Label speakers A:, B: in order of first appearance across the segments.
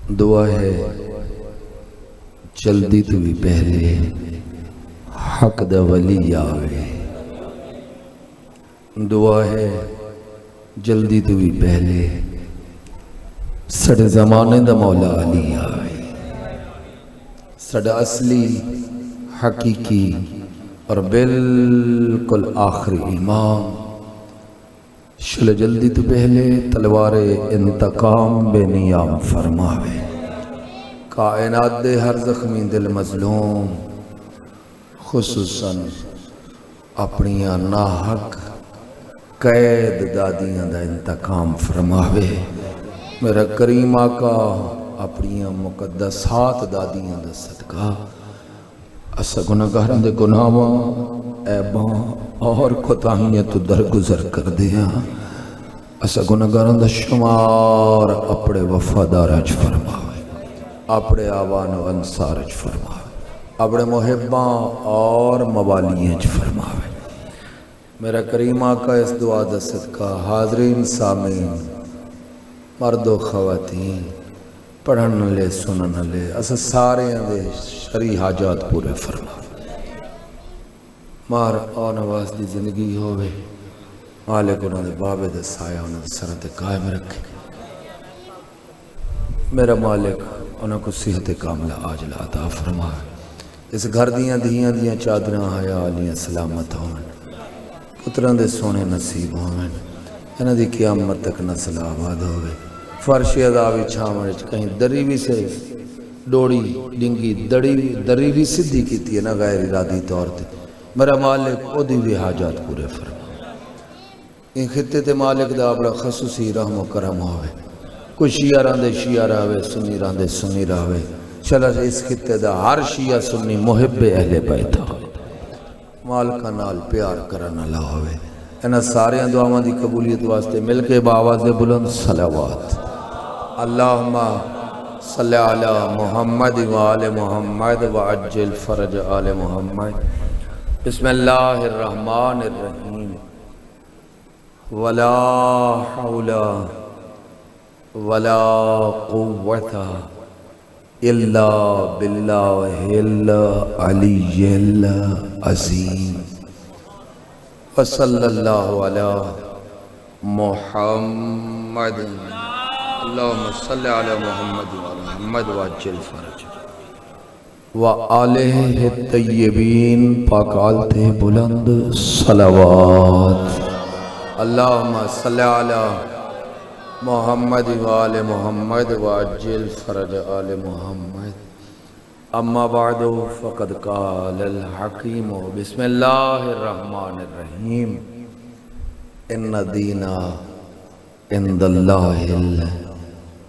A: دعا ہے جلدی تو بھی پہلے حق دا ولی آوے، دعا ہے جلدی تو بھی پہلے سڑے زمانے دا مولا علی آوے، سڑا اصلی حقیقی اور بالکل آخری امام شل جلدی تو پہلے تلوار انتقام بے نیام فرماوے، کائنات دے ہر زخمی دل مظلوم خصوصاً اپنیاں ناحق قید دادیاں دا انتقام فرماوے۔ میرا کریم آقا اپنیاں مقدسات دادیاں دا صدقہ اسا گناہگاراں دے گناہاں عیباں اور کوتاہیاں تو درگزر کر دیا، اسا گناہگاراں دا شمار اپنے وفاداراں فرماوے، اپنے آوان و انصار فرماوے، اپنے محباں اور موالیاں فرماوے۔ میرا کریم آقا اس دعا دا صدقہ حاضرین سامعین مرد و خواتین پڑھن لے سنن لے اسا سارے دے شرعی حاجات پورے فرماوے، مار اور نواز دی زندگی ہوئے، مالک انہوں نے بابے دے سایہ انہوں نے سرت قائم رکھے، میرا مالک انہوں کو صحت کاملہ عاجلہ عطا فرمائے، اس گھر دیاں چادراں حیا علیاں سلامت ہوئیں، پتران دے سونے نصیب ہوئیں، انہوں دی قیامت تک نسل آباد ہوئے، فرش عذابی چھاوڑ کہیں دری بھی سے ڈوڑی ڈنگی دری بھی صدی کی تھی نا غیر ارادی طور تے، میرا مالک او دی بھی حاجات پورے فرما، ان خطے تے مالک دا اپنا خصوصی رحم و کرم ہوئے، کوئی شیعہ راندے شیعہ راوے سنی راندے سنی راوے، چلا اس خطے دا ہر شیعہ سنی محب اہل بیت ہوئے، مالکہ نال پیار کرنا اللہ ہوئے، انہا سارے دعاواں دی قبولیت واسطے مل کے باواز بلند صلوات، اللہم صلی علی محمد و آل محمد وعجل فرج آل محمد۔ بسم اللہ الرحمن الرحیم، ولا حول ولا قوة الا باللہ العلی العظیم، وصلی اللہ علی محمد، اللہم صلی علی محمد و محمد وعجل فرج وآلہ الطیبین پاکالت بلند صلوات، اللہم صلی علی محمد و آل محمد وعجل فرج آل محمد۔ اما بعد فقد قال الحکیم بسم اللہ الرحمن الرحیم، ان دین عند اللہ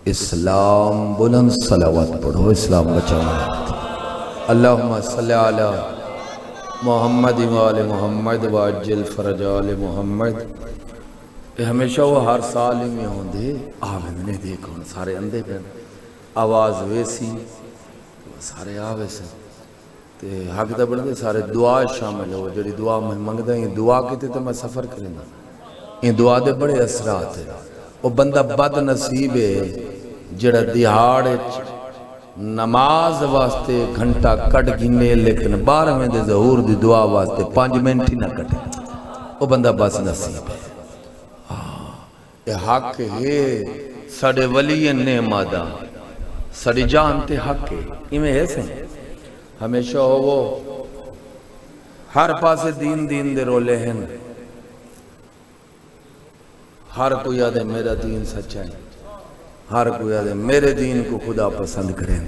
A: الاسلام، بلند صلوات پڑھو اسلام بچانا، اللہم صلی علی محمد و آل محمد وعجل فرج آل محمد۔ ہمیشہ وہ ہر سال ہی میں ہوں دے آوے میں نے دیکھو سارے اندے پہ آواز ویسی سارے آوے سے تے حق دا بڑھتے سارے دعا شامل ہو، جڑی دعا میں منگتا ہیں دعا کیتے تو میں سفر کریں گا، یہ دعا دے بڑے اثرات ہیں، وہ بندہ بد نصیب ہے جڑا دیہاڑ نماز واسطے گھنٹہ کٹ گنے لیکن 12ویں دے ظہور دی دعا واسطے 5 منٹ ہی نہ کٹے، وہ بندہ بس نصیب ہے۔ یہ حق ہے سڑے ولی نے مادہ سڑی جان تے حق ہے، ایمیں ہے سے ہمیشہ ہو وہ ہر پاسے دین دے رولے ہیں، ہر کوئی یاد ہے میرا دین سچا ہے، ہر کوئی یاد ہے میرے دین کو خدا پسند کریں،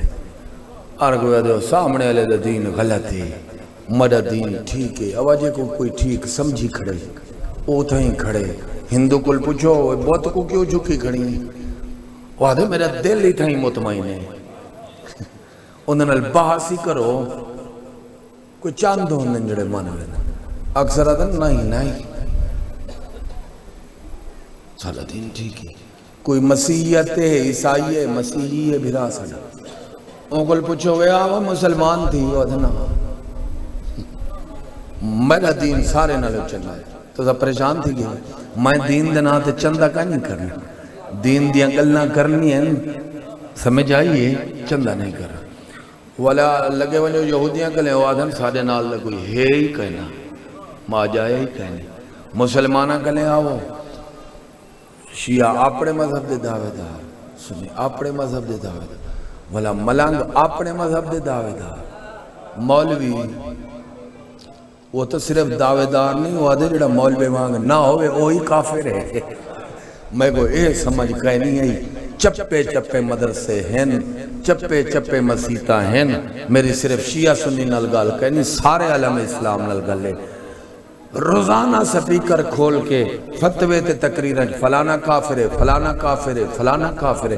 A: ہر کوئی یاد ہے سامنے والے دا دین غلط ہے، میرا دین ٹھیک ہے، آوازے کو کوئی ٹھیک سمجھی کھڑے اوتھا ہی کھڑے، ہندو کل پوچھو بہت کو کیوں جھکی کھڑی ہیں، وہ آدھے میرا دل ہی تھا مطمئن ہے، انہوں نے بحثی کرو کوئی چاند ہونے جڑے مانے لینا، اکثر آدھے نہیں سالا دین ٹھیک ہے، کوئی مسیحیت ہے عیسائی ہے مسیحی ہے بھرا سالا، ان کو پوچھو گے آوہ مسلمان تھی وہ آدھے نا میرا دین سارے نہ لو چلا ہے، تو سب پریشان تھی گئے میں دین دینا تے چندہ کا نہیں کرنا، دین دیا گلنا کرنی ہیں سمجھ آئیے چندہ نہیں کر والا لگے ونجو یہودیاں کلیں وادن ساڑے نال لگوئی ہے ہی کہنا ماں جائے ہی کہنے مسلمانہ کلیں آو شیعہ اپنے مذہب دے دعوے دار سنی اپنے مذہب دے دعوے دار والا ملنگ اپنے مذہب دے دعوے دار مولوی وہ تو صرف دعوے دار نہیں ہوا دے جڑا مولوی مانگ نہ ہوئے وہی کافر ہے میں کو اے سمجھ کہنی ہے چپے چپے مدرسے ہیں چپے چپے مسیطہ ہیں میری صرف شیعہ سنی نلگال کہنی سارے عالم اسلام نلگال لے روزانہ سپیکر کھول کے فتوے تے تقریریں فلانا کافر ہے فلانا کافر ہے فلانا کافر ہے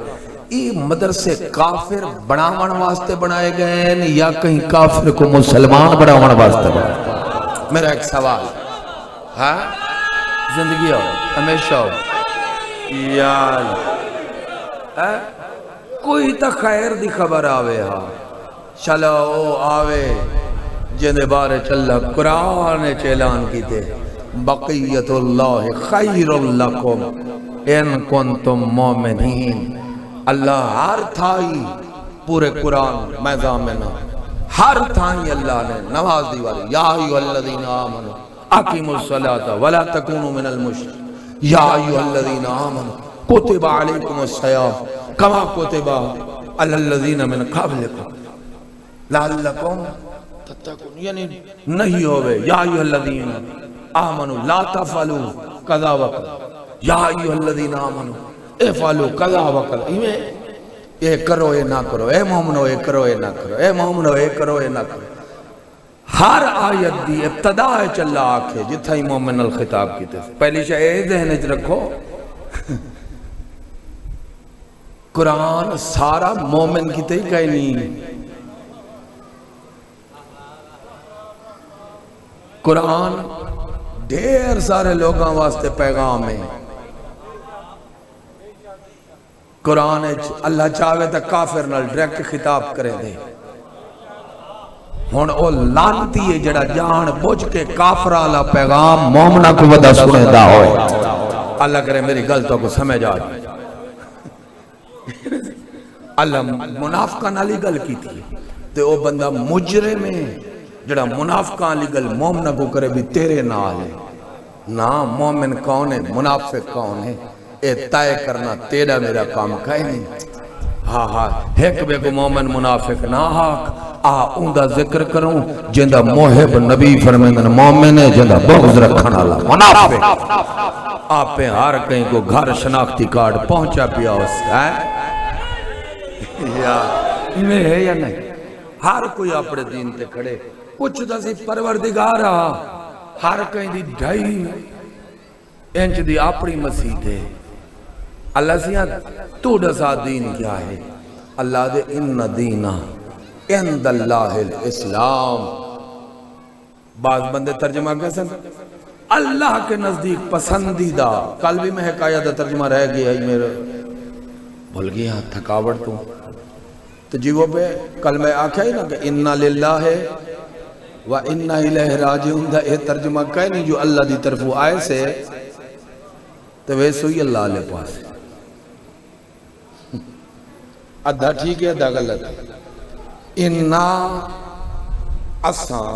A: یہ مدرسے کافر بناون واسطے بنائے گئے ہیں یا کہیں کافر کو مسلمان بناون واسطے بنائے گئے میرا ایک سوال ہاں زندگی ہو ہمیشہ ہو یار کوئی تا خیر دی خبر آوے ہاں چلو آوے جن بارے چلہ قرآن چیلان کی تے بقیت اللہ خیر لکم ان کنتم مومنین اللہ ہر تھائی پورے قرآن میزامنا ہر تھائی اللہ نے نواز دیواری یا ایوہ الذین آمنوا اقیموا الصلاة ولا تکونوا من المشرکین یا ایوہ الذین آمنوا کتب علیکم الصیام کما کتب علی الذین من قبلکم لعلکم تتقون یعنی نہیں ہوئے یا ایوہ الذین آمنوا لا تفعلوا قضا وقت یا ایوہ الذین آمنوا افعلوا قضا وقت اے کرو اے نہ کرو اے مومنو اے کرو اے نہ کرو اے مومنو اے کرو اے نہ کرو ہر آیت دی ابتدا ہے چلہ آکھے جتھا ہی مومن الخطاب کی تے پہلی شاہ اے ذہن اچھ رکھو قرآن سارا مومن کی تے ہی کہیں نہیں قرآن ڈھیر سارے لوگاں واسطے پیغام ہے قرآن اللہ چاہوے تا کافر نال ڈریکٹ خطاب کرے دے ہون او لانتی ہے جڑا جان بوجھ کے کافرہ اللہ پیغام مومنہ کو ودا سنے دا ہوئے اللہ کرے میری غلطوں کو سمجھ آئے اللہ منافقان علی گل کی تھی تے او بندہ مجرے میں جڑا منافقان علی گل مومنہ کو کرے بھی تیرے نال ہے نا مومن کون ہے منافق کون ہے اے طے کرنا تیرا میرا کام کہیں نہیں ہاں ہاں ایک بے کو مومن منافق نہ حق اوندہ ذکر کروں جندہ محب نبی فرمیندن مومن ہے جندہ بغض رکھنا اللہ منافق آپ پہ ہر کہیں کو گھر شناختی کارڈ پہنچا پیا اس ہے یا انہیں ہے یا نہیں ہر کوئی اپنے دین تے کھڑے کچھ دا سی پروردگارہ ہر کہیں دی ڈھائی انچ دی اپنی مسیح ہے اللہ سیاں تو ڈسا دین کیا ہے اللہ دے ان دینہ عند اللہ الاسلام بعض بندے ترجمہ کیسے اللہ کے نزدیک پسندیدہ کل بھی میں حکایت ترجمہ رہ گیا ہے میرے بھول گیا تھکاوٹ تو جیوہ پہ کل میں آکھا ہی نا کہ انَّا لِلَّهِ وَإِنَّا إِلَيْهِ رَاجِعُونَ دا اے ترجمہ کہے نہیں جو اللہ دی طرف آئے سے تو ویسے ہی اللہ علیہ پاس ادھا ٹھیک ہے ادھا غلط ہے انَّا اساں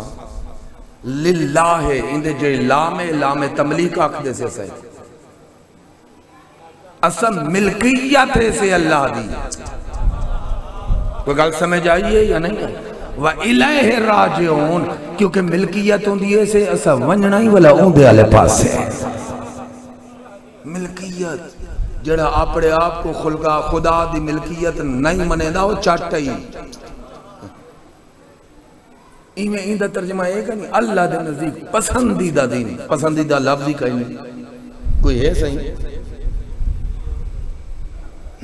A: للہ اندے جو لام تملیک آکھ دے سے سائے اساں ملکیت ہے سے اللہ دی کوئی گل سمجھ آئیے یا نہیں وَإِلَيْهِ رَاجِعُونَ کیونکہ ملکیت ہوں دیئے سے اسا ونجنا ہی والا ہوں دے آلے پاس ہے ملکیت جڑا اپنے آپ کو خلقہ خدا دی ملکیت نہیں منے دا وہ چاٹا ہی ایمیں ایندہ ترجمہ ایک ہے نہیں اللہ دے نزدیک پسندیدہ دین پسندیدہ لفظی کہیں نہیں کوئی ہے صحیح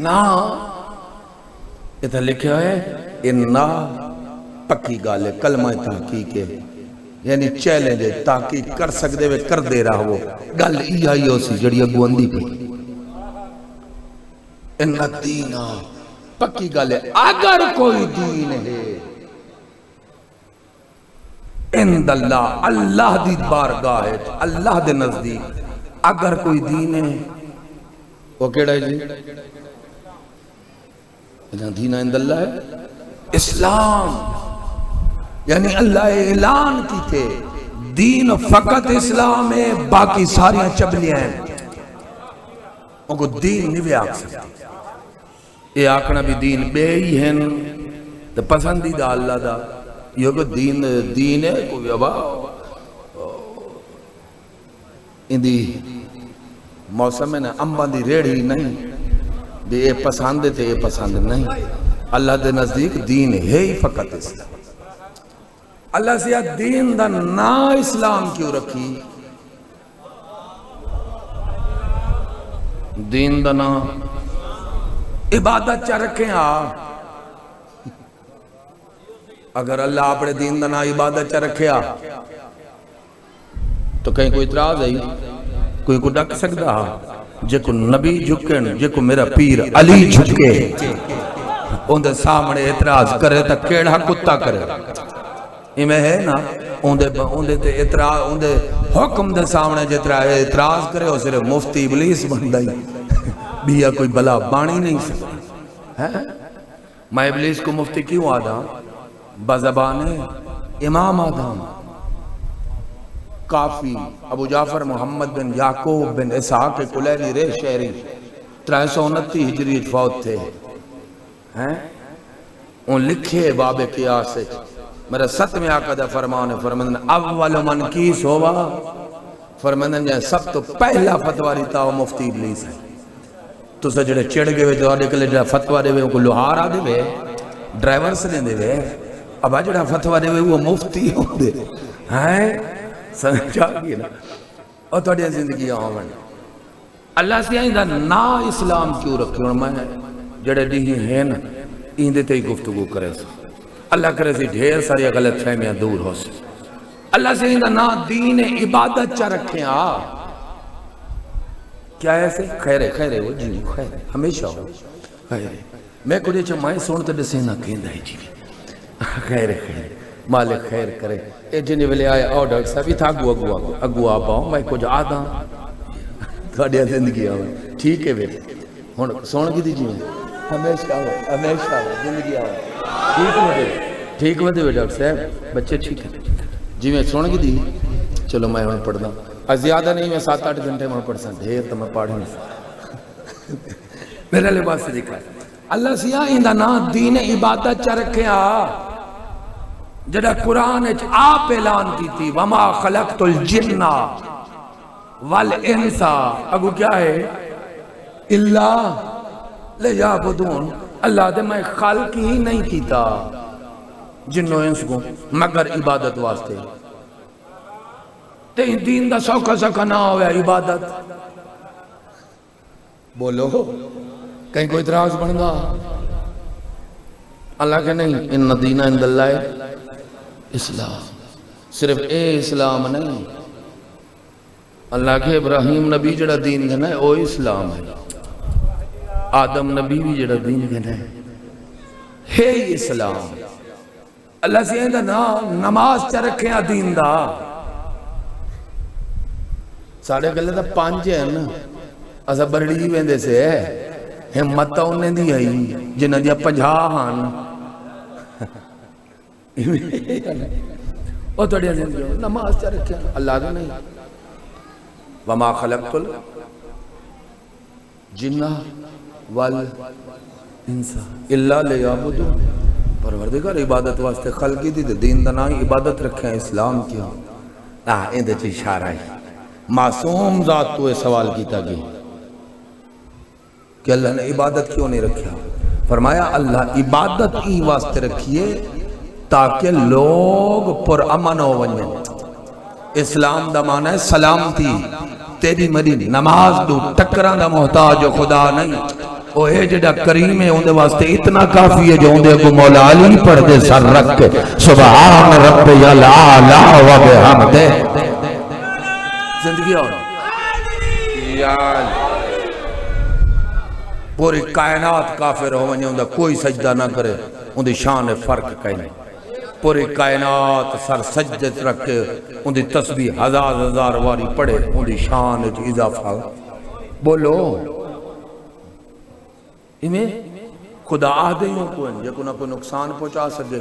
A: نا یہ تھا لکھا ہے انَّا پکی گالے کلمہ تحقیق ہے یعنی چیلنج ہے تحقیق کر سکتے ہوئے کر دے رہا وہ گل ہی ہو سی جڑی اگو اندی پہ انَّا دینہ پکی گالے اگر کوئی دین ہے عند اللہ اللہ دی بارگاہ ہے اللہ دے نزدیک اگر کوئی دین ہے وہ کیڑا ہے جی دین عند اللہ ہے اسلام، یعنی اللہ اعلان کی تھے دین فقط اسلام ہے، باقی ساریاں چبلیاں ہیں، ان کو دین نہیں بھی آکھ سکتے۔ یہ آکھنا بھی دین بے ہی ہیں تو پسندیدہ اللہ دا، یہ کو دین ہے کوئی ابا اندی موسم ہے نا امبا دی ریڑھی نہیں بھی یہ پسند تھے یہ پسند نہیں، اللہ دے نزدیک دین ہے ہی فقط اسلام۔ اللہ سے دین دا نا اسلام کیوں رکھی؟ دین دا نا عبادت چاہ رکھیں اگر اللہ اپنے دین دا نا عبادت چاہ رکھے تو کہیں کوئی اعتراض ہے کوئی کو ڈک سکتا جے کو نبی جھکن جے کو میرا پیر علی جھکے ان دے سامنے اعتراض کرے تا کیڑا کتا کرے، یہ میں ہے نا ان دے اعتراض ان دے حکم دے سامنے جترا اعتراض کرے وہ صرف مفتی ابلیس بن دائی بیا کوئی بلا بانی نہیں سکتا۔ میں ابلیس کو مفتی کیوں آدھا؟ بزبان امام آدم کافی ابو جعفر محمد بن یعقوب بن اسحاق کلیلی رے شہری 329 ہجری فوت تھے، ان لکھے باب قیاس میرا 7ویں آقا دا فرمان ہے، فرماندن اول من کیس ہوا، فرماندن جائے سب تو پہلا فتواری تھا وہ مفتی ابلیس ہے۔ تو سجڑے چڑھ گئے ہوئے جو آنے کے لئے جڑا فتوہ دے ہوئے ان کو لوہار آدھے ہوئے ڈرائیور سے دے ہوئے اب جڑا فتوہ دے ہوئے وہ مفتی ہوں دے ہیں سمجھا گئی نا۔ اور تو اڈیا زندگی آمن اللہ سے آئیں دا نا اسلام کیوں رکھے اور میں جڑے دیہی ہیں نا ایندے تے ہی گفتگو کرے سو اللہ کرے سی ڈھیر ساری غلط فہمیاں دور ہو سے اللہ سے آئیں دا نا دین عبادت چاہ رکھیں کیا ایسے خیرے خیرے وہ جی خیرے ہمیشہ ہو خیرے میں کو دیچا مائیں سونتا دسینا کہندہ ہے جی خیرے خیرے مالک خیر کرے اے جنہی ویلے آئے آؤ ڈاکٹر صاحب یہ تھا اگو آپ آؤں میں کچھ آدھا تھوڑیا زندگی آؤں ٹھیک ہے بیٹے سون کی دیجیے ہمیشہ آؤں زندگی آؤں ٹھیک ودے ہوئے ڈاکٹر صاحب بچے ٹھیک ہے جی میں سون کی دی چلو میں ہوں پڑھ دا زیادہ نہیں میں 7-8 گھنٹے میں پڑھ سکتا ڈھیر تو میں پڑھ نہیں سکتا میرے لباس سے دکھا اللہ سیاہ اندہ نا دین عبادت چاہ رکھیں جڑا قرآن آپ اعلان کی تھی وَمَا خَلَقْتُ الْجِنَّ وَالْإِنسَ اگو کیا ہے اللہ لِيَعْبُدُونَ اللہ دے میں خالق ہی نہیں کیتا جنوں انس کو مگر عبادت واسطے تے دین دا سوکھا سوکھا نہ ہویا عبادت بولو کہیں کوئی اعتراض بن گا اللہ کہ نہیں ان دین عند اللہ اسلام صرف اے اسلام نہیں اللہ کے ابراہیم نبی جڑا دین دینا ہے وہ اسلام ہے آدم نبی بھی جڑا دین دینا ہے اسلام اللہ سے اندہ نماز چا رکھیں دین دا ساڑھے گلے دا 5 ہیں اسا بڑی ویندے سے ہمت انہیں دی آئی جنہ دیا 50 ہاں اور تو زندگی نماز چاہ رکھیں اللہ کا نہیں وَمَا خَلَقْتُ الْجِنَّ وَالْإِنسَ إِلَّا لِيَعْبُدُونَ پروردگار عبادت واسطے خلقی دی دین دنائی عبادت رکھیں اسلام کیا اندھے چی اشارہ ہے معصوم ذات تو سوال کیتا گئی کہ اللہ نے عبادت کیوں نہیں رکھیا فرمایا اللہ عبادت ہی واسطے رکھیے تاکہ لوگ پر امن ہو ونجن اسلام دا معنی ہے سلامتی تیری مری نماز دو ٹکران دا محتاج و خدا نہیں وہ ہے جڑا کریم ہے اندھے واسطے اتنا کافی ہے جو اندھے کو مولا علی پڑھ دے سر رکھ کے سبحان رب یلعلا و بحمدے زندگی اور پوری کائنات کافر ہو ونجے اندھا کوئی سجدہ نہ کرے اندھی شان فرق کہیں نہیں پوری کائنات سر سجدت رکھ کے اندھی تسبیح ہزار واری پڑھے اندھی شان اضافہ بولو خدا آدھیوں کو ہیں جو کوئی نقصان پہنچا سکے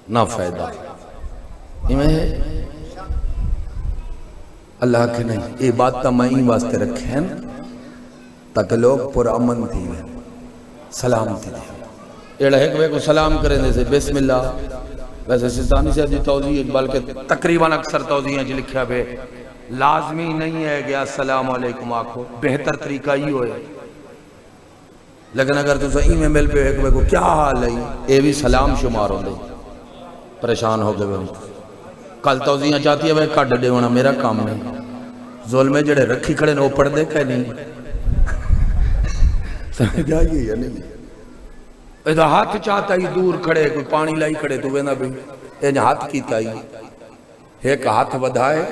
A: نہ فائدہ ہے اللہ کے نہیں یہ بات تا میں ہی واسطے رکھیں تاکہ لوگ پر امن تھی سلام تھی ایڑا ہے کہ کو سلام کریں دے بسم اللہ ویسے سستانی سے دی توضیح بلکہ تقریباً اکثر توضیحیں جو لکھیا بے لازمی نہیں ہے کہ السلام علیکم آکھو بہتر طریقہ ہی ہوئے لیکن اگر تو صحیح میں مل پہ ایک کو کیا حال ہے یہ بھی سلام شمار ہوں دے پریشان ہو گئے کل توضیحیں چاہتی ہے کھا ڈڈے ہونا میرا کام نہیں ظلمے جڑے رکھی کھڑے نے وہ پڑھ دے کہ نہیں سمجھ آئیے یا نہیں ایدہ ہاتھ چاہتا ہی دور کھڑے کوئی پانی لائی کھڑے تو وہ نہ بھی یہ ہاتھ کیتا ہی ایک ہاتھ بدھائے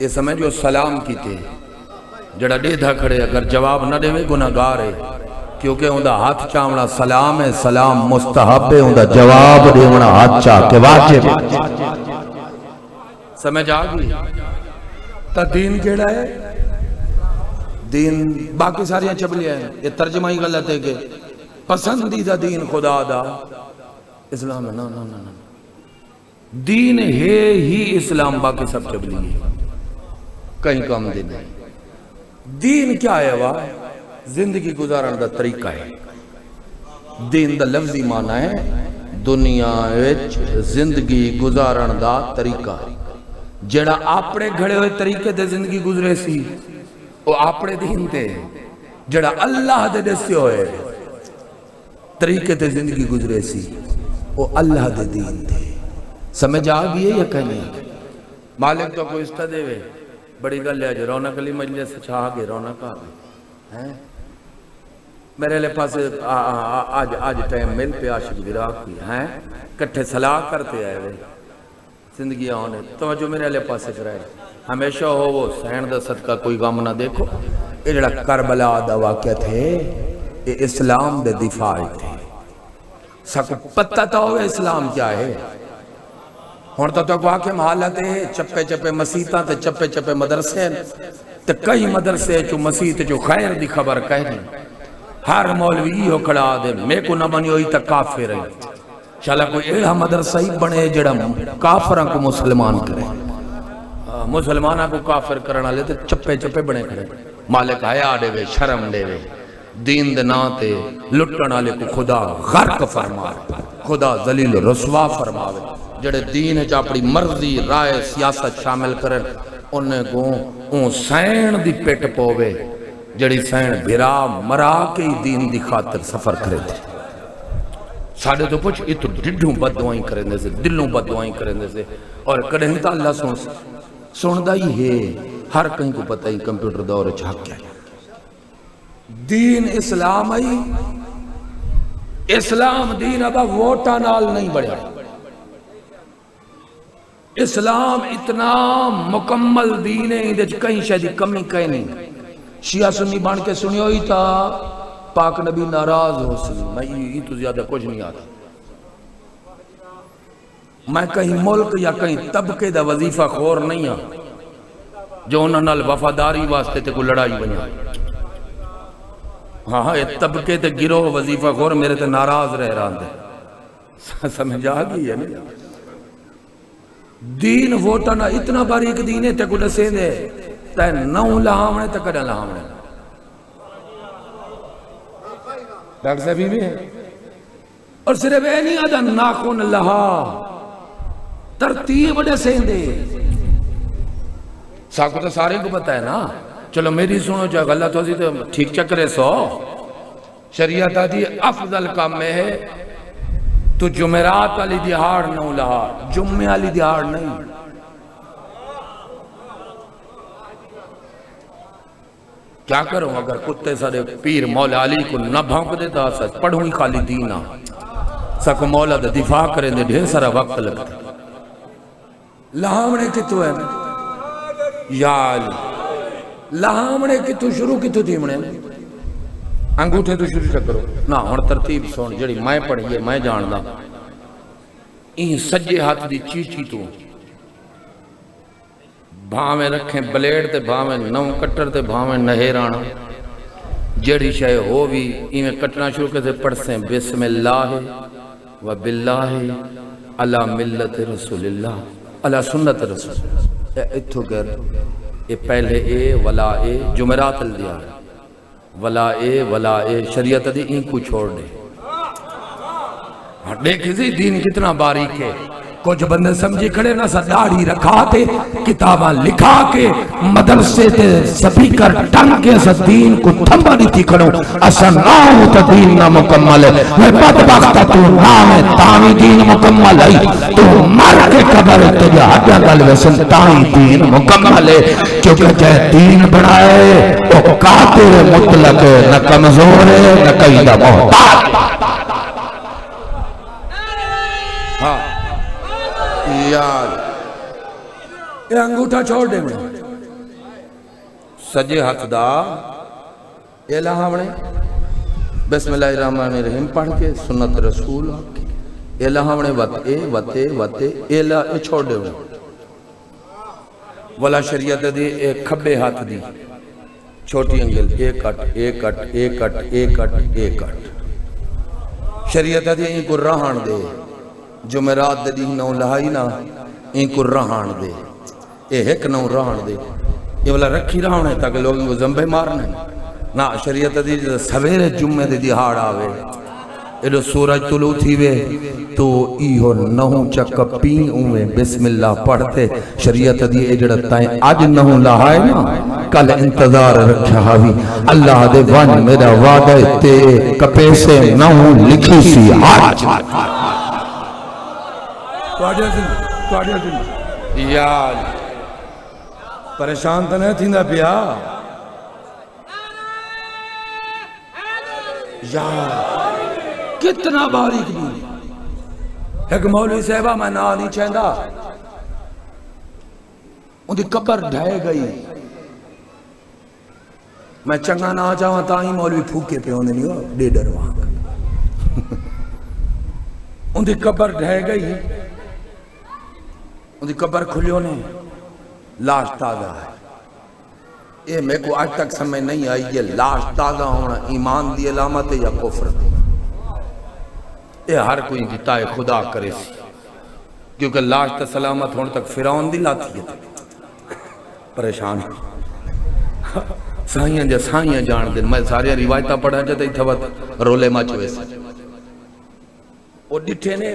A: یہ سمجھو سلام کیتے جڑا ڈیدھا کھڑے اگر جواب نہ دے میں گناہگار ہے کیونکہ اندھا ہاتھ چاہونا سلام ہے سلام مستحب ہے اندھا جواب دے ہونا ہاتھ چاہ کے واجب سمجھ آگئی تا دین کیڑا ہے دین باقی ساریاں چبلیاں ہیں یہ ترجمہ ہی غلط ہے کہ پسندیدہ دین خدا دا اسلام ہے نا نا نا نا دین ہے ہی اسلام باقی سب چبلی ہے کہیں کم دین ہے دین کیا ہے وہاں زندگی گزارن دا طریقہ ہے دین دا لفظی معنی ہے دنیا وچ زندگی گزارن دا طریقہ جڑا اپنے گھڑے ہوئے طریقے دے زندگی گزرے سی وہ اپنے دین تے جڑا اللہ دے دستے ہوئے طریقے تے زندگی گزرے سی وہ اللہ دے دین تے سمجھ آگئی ہے یا کہیں مالک تو کوئی استہ دے وے بڑی گل ہے جو رونق علی مجلس چھا گئے رونق آگئے میرے لئے پاس آج ٹائم مل پہ عاشق وراق کی ہیں کٹھے صلاح کرتے آئے وے زندگی آنے توجہ میرے لئے پاس کرائے ہمیشہ ہو وہ سین دا صدقہ کوئی غم نہ دیکھو یہ جڑا کربلا دا واقعہ تھے یہ اسلام دے دفاع تھے سکو پتہ تا ہوئے اسلام کیا ہے ہونتا تو واقعہ حالت ہے چپے چپے مسیطہ تے چپے چپے مدرسے تے کئی مدرسے چو مسیط جو خیر دی خبر کہہ نہیں ہر مولوی ہو کھڑا دے میں کو نہ بنی ہوئی تا کافر ہے شالا کوئی ایڑا مدرسہ ہی بنے جڑا کافران کو مسلمان کرے مسلمانہ کو کافر کرنا لیتے چپے چپے بنے کھڑے مالک آیا دے وے شرم دے وے دین دے ناتے لٹن آلے کو خدا غرق فرمائے خدا ذلیل رسوا فرمائے جڑے دین ہے اپنی مرضی رائے سیاست شامل کریں انہیں کو اون سین دی پیٹ پوے جڑی سین بھرا مرا کے دین دی خاطر سفر کرے تھے ساڑھے تو پوچھ یہ تو ڈڈھوں بد دعائیں کریں دے سے دلوں بد دعائیں کریں دے سے اور کڑہیں تا اللہ سوندہ ہی ہے ہر کہیں کو پتہ ہی کمپیوٹر دور چھاک کیا ہے دین اسلام آئی اسلام دین ابا ووٹا نال نہیں بڑھا اسلام اتنا مکمل دین ہے کہیں شاید کمی کہیں نہیں شیعہ سنی بان کے سنی ہوئی تا پاک نبی ناراض ہو سلی میں یہ تو زیادہ کچھ نہیں آتا میں کہیں ملک یا کہیں طبقے دا وظیفہ خور نہیں ہاں جو انہوں نے وفاداری واسطے تے کو لڑائی بنیا ہاں یہ طبقے تے گروہ وظیفہ خور میرے تے ناراض رہ رہا دے سمجھ آگئی ہے نہیں دین ووٹنا اتنا باریک دین ہے تے کو نسے دے تے نو لہامنے تے کڑا لہامنے ڈاکٹر صاحبی بھی ہے اور صرف اے نہیں آدھا ناخون لہا ترتیب نسے دے ساکو تو سارے کو پتہ ہے نا چلو میری سنو جو غلط ہو سی تو ٹھیک چکرے سو شریعت آدھی افضل کام میں ہے تو جمعرات والی دیہاڑ نو لہا جمعہ والی دیہاڑ نہیں کیا کروں اگر کتے سارے پیر مولا علی کو نہ بھانک دیتا سچ پڑھوں ہی خالی دینا سکو مولا دے دفاع کریں دے ڈھیر سارا وقت لگتا لہامنے کی تو ہے یا علی لہامنے کی تو شروع کی تو دیمنے انگوٹھے تو شروع سے کرو نا ہون ترتیب سون جڑی میں پڑھئیے میں جان دا این سجے ہاتھ دی چیچی تو بھاویں رکھیں بلیڈ تے بھاویں نو کٹر تے بھاویں نہیرانا جڑی شے ہو بھی ایمیں کٹنا شروع کرتے پڑھ سے بسم اللہ و باللہ علی ملت رسول اللہ علی سنت رسول اتھو کر اے پہلے اے ولا اے جمعرات الدیا ولا اے شریعت دی ان کو چھوڑ دے دیکھ اسی دین کتنا باریک ہے کچھ بندے سمجھی کھڑے نہ سا داڑھی رکھا تے کتابہ لکھا کے مدرسے تے سپیکر ٹنگ کے سا دین کو تھمبا نہیں تھی کھڑو اسا نام تا دین نہ مکمل ہے میں بدبختہ تو نام ہے تاوی دین مکمل ہے تو مر کے قبر تجھے حدہ گل ویسن تاوی دین مکمل ہے کیونکہ جائے دین بنائے وہ قاتل مطلق ہے نہ کمزور ہے نہ قیدہ محتاج یہ انگوٹھا چھوڑ دے میں سجے ہاتھ دا یہ لہاونے بسم اللہ الرحمن الرحیم پڑھ کے سنت رسول یہ لہاونے وتے یہ چھوڑ دے میں ولا شریعت دی ایک کھبے ہاتھ دی چھوٹی انگل ایک کٹ شریعت دی ایک کو رہان دے جمعرات دی نو لہائی نا این کو رہان دے اے ایک نو رہان دے یہ والا رکھی رہان ہے تاکہ لوگوں کو زمبے مارنے نا شریعت دی سویرے جمعے دی دہاڑ آوے ایڈو سورج طلوع تھی وے تو ایہو نہوں چکا پین اوے بسم اللہ پڑھتے شریعت دی ایجڑ تائیں آج نہوں لہائے نا کل انتظار رکھا ہوئی اللہ دے ون میرا وعدہ تے کپے سے نہوں لکھی سی آج یار پریشان تو نہیں تھی نا پیا یار کتنا باریک بھی ایک مولوی صاحبہ میں نہ نہیں چاہتا ان دی قبر ڈھائے گئی میں چنگا نہ آجاؤں تاہی مولوی پھوکے پہ ہونے نہیں ہو ڈیڈر وہاں ان دی قبر ڈھائے گئی ان دی قبر کھلیوں نے لاش تازہ ہے یہ میں کو آج تک سمجھ نہیں آئی یہ لاش تازہ ہونا ایمان دی علامت ہے یا کفر دی یہ ہر کوئی جتائے خدا کرے سی کیونکہ لاش تا سلامت ہونے تک فرعون دی لاتی ہے پریشان سائیاں جان دن میں سارے روایتہ پڑھا جاتا ہی تھا رولے مچوے سے وہ ڈٹھے نے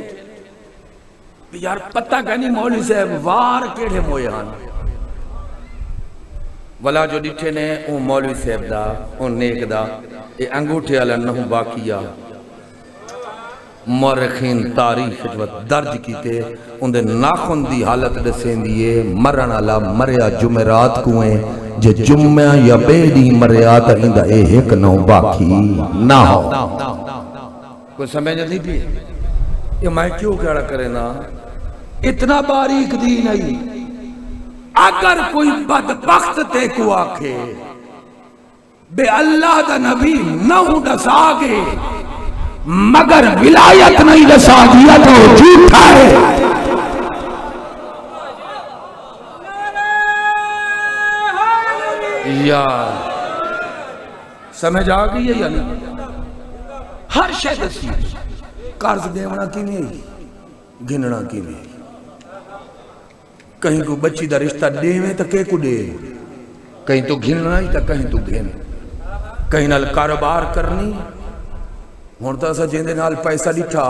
A: یار پتہ کہنی مولوی صاحب وار کیڑے مویان ولا جو ڈٹھے نے اون مولوی صاحب دا اون نیک دا اے انگوٹھے علا نہوں باقیہ مورخین تاریخ جو درج کیتے ان دے ناخن دی حالت دسیں دیئے مرن علا مریا جمعرات کوئیں جے جمعہ یا بیڑی مریات ہندہ اے ایک نو باقی نہ ہو کوئی سمجھ نہیں بھی یہ میں کیوں کہڑا کرے نا اتنا باریک دی نہیں اگر کوئی بدبخت تے کو آکھے بے اللہ دا نبی نہ ڈسا گے مگر ولایت نہیں ڈسا دیا تو جھوٹا ہے یار سمجھ آگئی ہے یا نہیں ہر شے دسی قرض دیونا کی نہیں گھننا کی نہیں کہیں کو بچی دا رشتہ دے میں تا کہے کو دے کہیں تو گھننا ہی تا کہیں تو گھن کہیں نال کاروبار کرنی ہونتا سا جیندے نال پیسہ لٹھا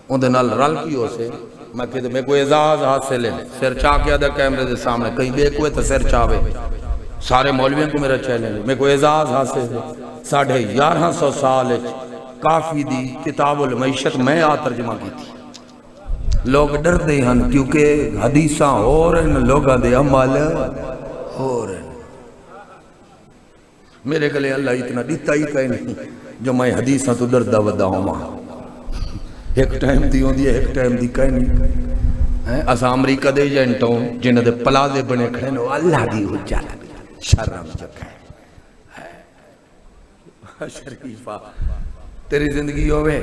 A: اندے نال رل کی ہو سے میں کہتے میں کوئی اعزاز حاصل ہے سر چاہ کیا دا کیمرے دے سامنے کہیں بے کوئے تا سر چاہوے سارے مولویوں کو میرا چیلنج میں کوئی اعزاز حاصل ہے 1150 سال کافی دی کتاب المعیشت میں ترجمہ کی تھی لوگ ڈر دے ہن کیونکہ حدیثاں ہو رہے لوگاں دے عمل ہو رہے میرے گلے اللہ اتنا دیتا ہی کہیں نہیں جو میں حدیثاں تو ڈردہ ودا ہوں ماں ایک ٹائم دی ہوں دی ایک ٹائم دی کہیں نہیں اسا امریکہ دے جنٹوں جنہ دے پلازے بنے کھڑے نو اللہ دی ہو جاتا شرم جکھا ہے شریفہ تیری زندگی ہوئے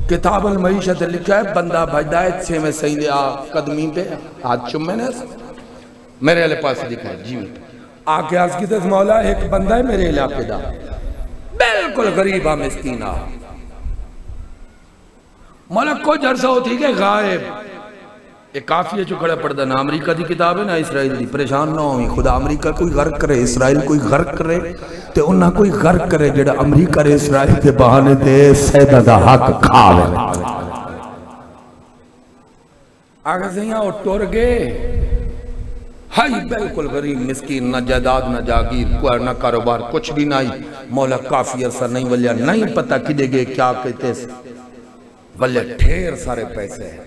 A: کتاب المعیشت لکھا ہے بندہ بھجدائت سے میں سیدے قدمی پہ ہاتھ چمے نے میرے علیہ پاس لکھا ہے جی آکے عرض کی تس مولا ایک بندہ ہے میرے علاقے دا بالکل غریب آ مسکین آ مولا کچھ عرصہ ہوتی کہ غائب ایک کافی ہے جو کھڑا پڑھدا نا امریکہ دی کتاب ہے نا اسرائیل دی پریشان نہ ہوئی خدا امریکہ کوئی غرق کرے اسرائیل کوئی غرق کرے تے انہاں کوئی غرق کرے جڑا امریکہ رے اسرائیل کے بہانے دے سیدہ دا حق کھاوے آگے سے یہاں ٹور گئے ہائی بالکل غریب مسکین نہ جائیداد نہ جاگیر کوئی نہ کاروبار کچھ بھی نہیں مولا کافی عرصہ نہیں ولیا نہیں پتہ کدے گئے کیا کہتے ولیا ڈھیر سارے پیسے ہیں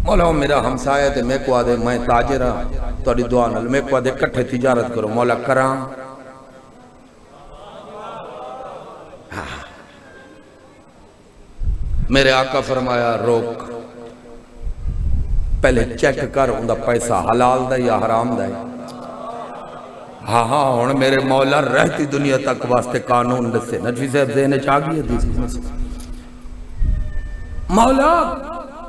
A: مولا میرا ہمسایہ تے میں کو آدھے میں تاجر ہاں توڑی دعا نال میں کو آدھے کٹھے تجارت کرو مولا کرام میرے آقا فرمایا روک پہلے چیک کر اندہ پیسہ حلال دا یا حرام دا ہاں ہاں ہون میرے مولا رہتی دنیا تک واسطے قانون دسے نجوی صاحب ذہنے چاہ گئی حدیث مولا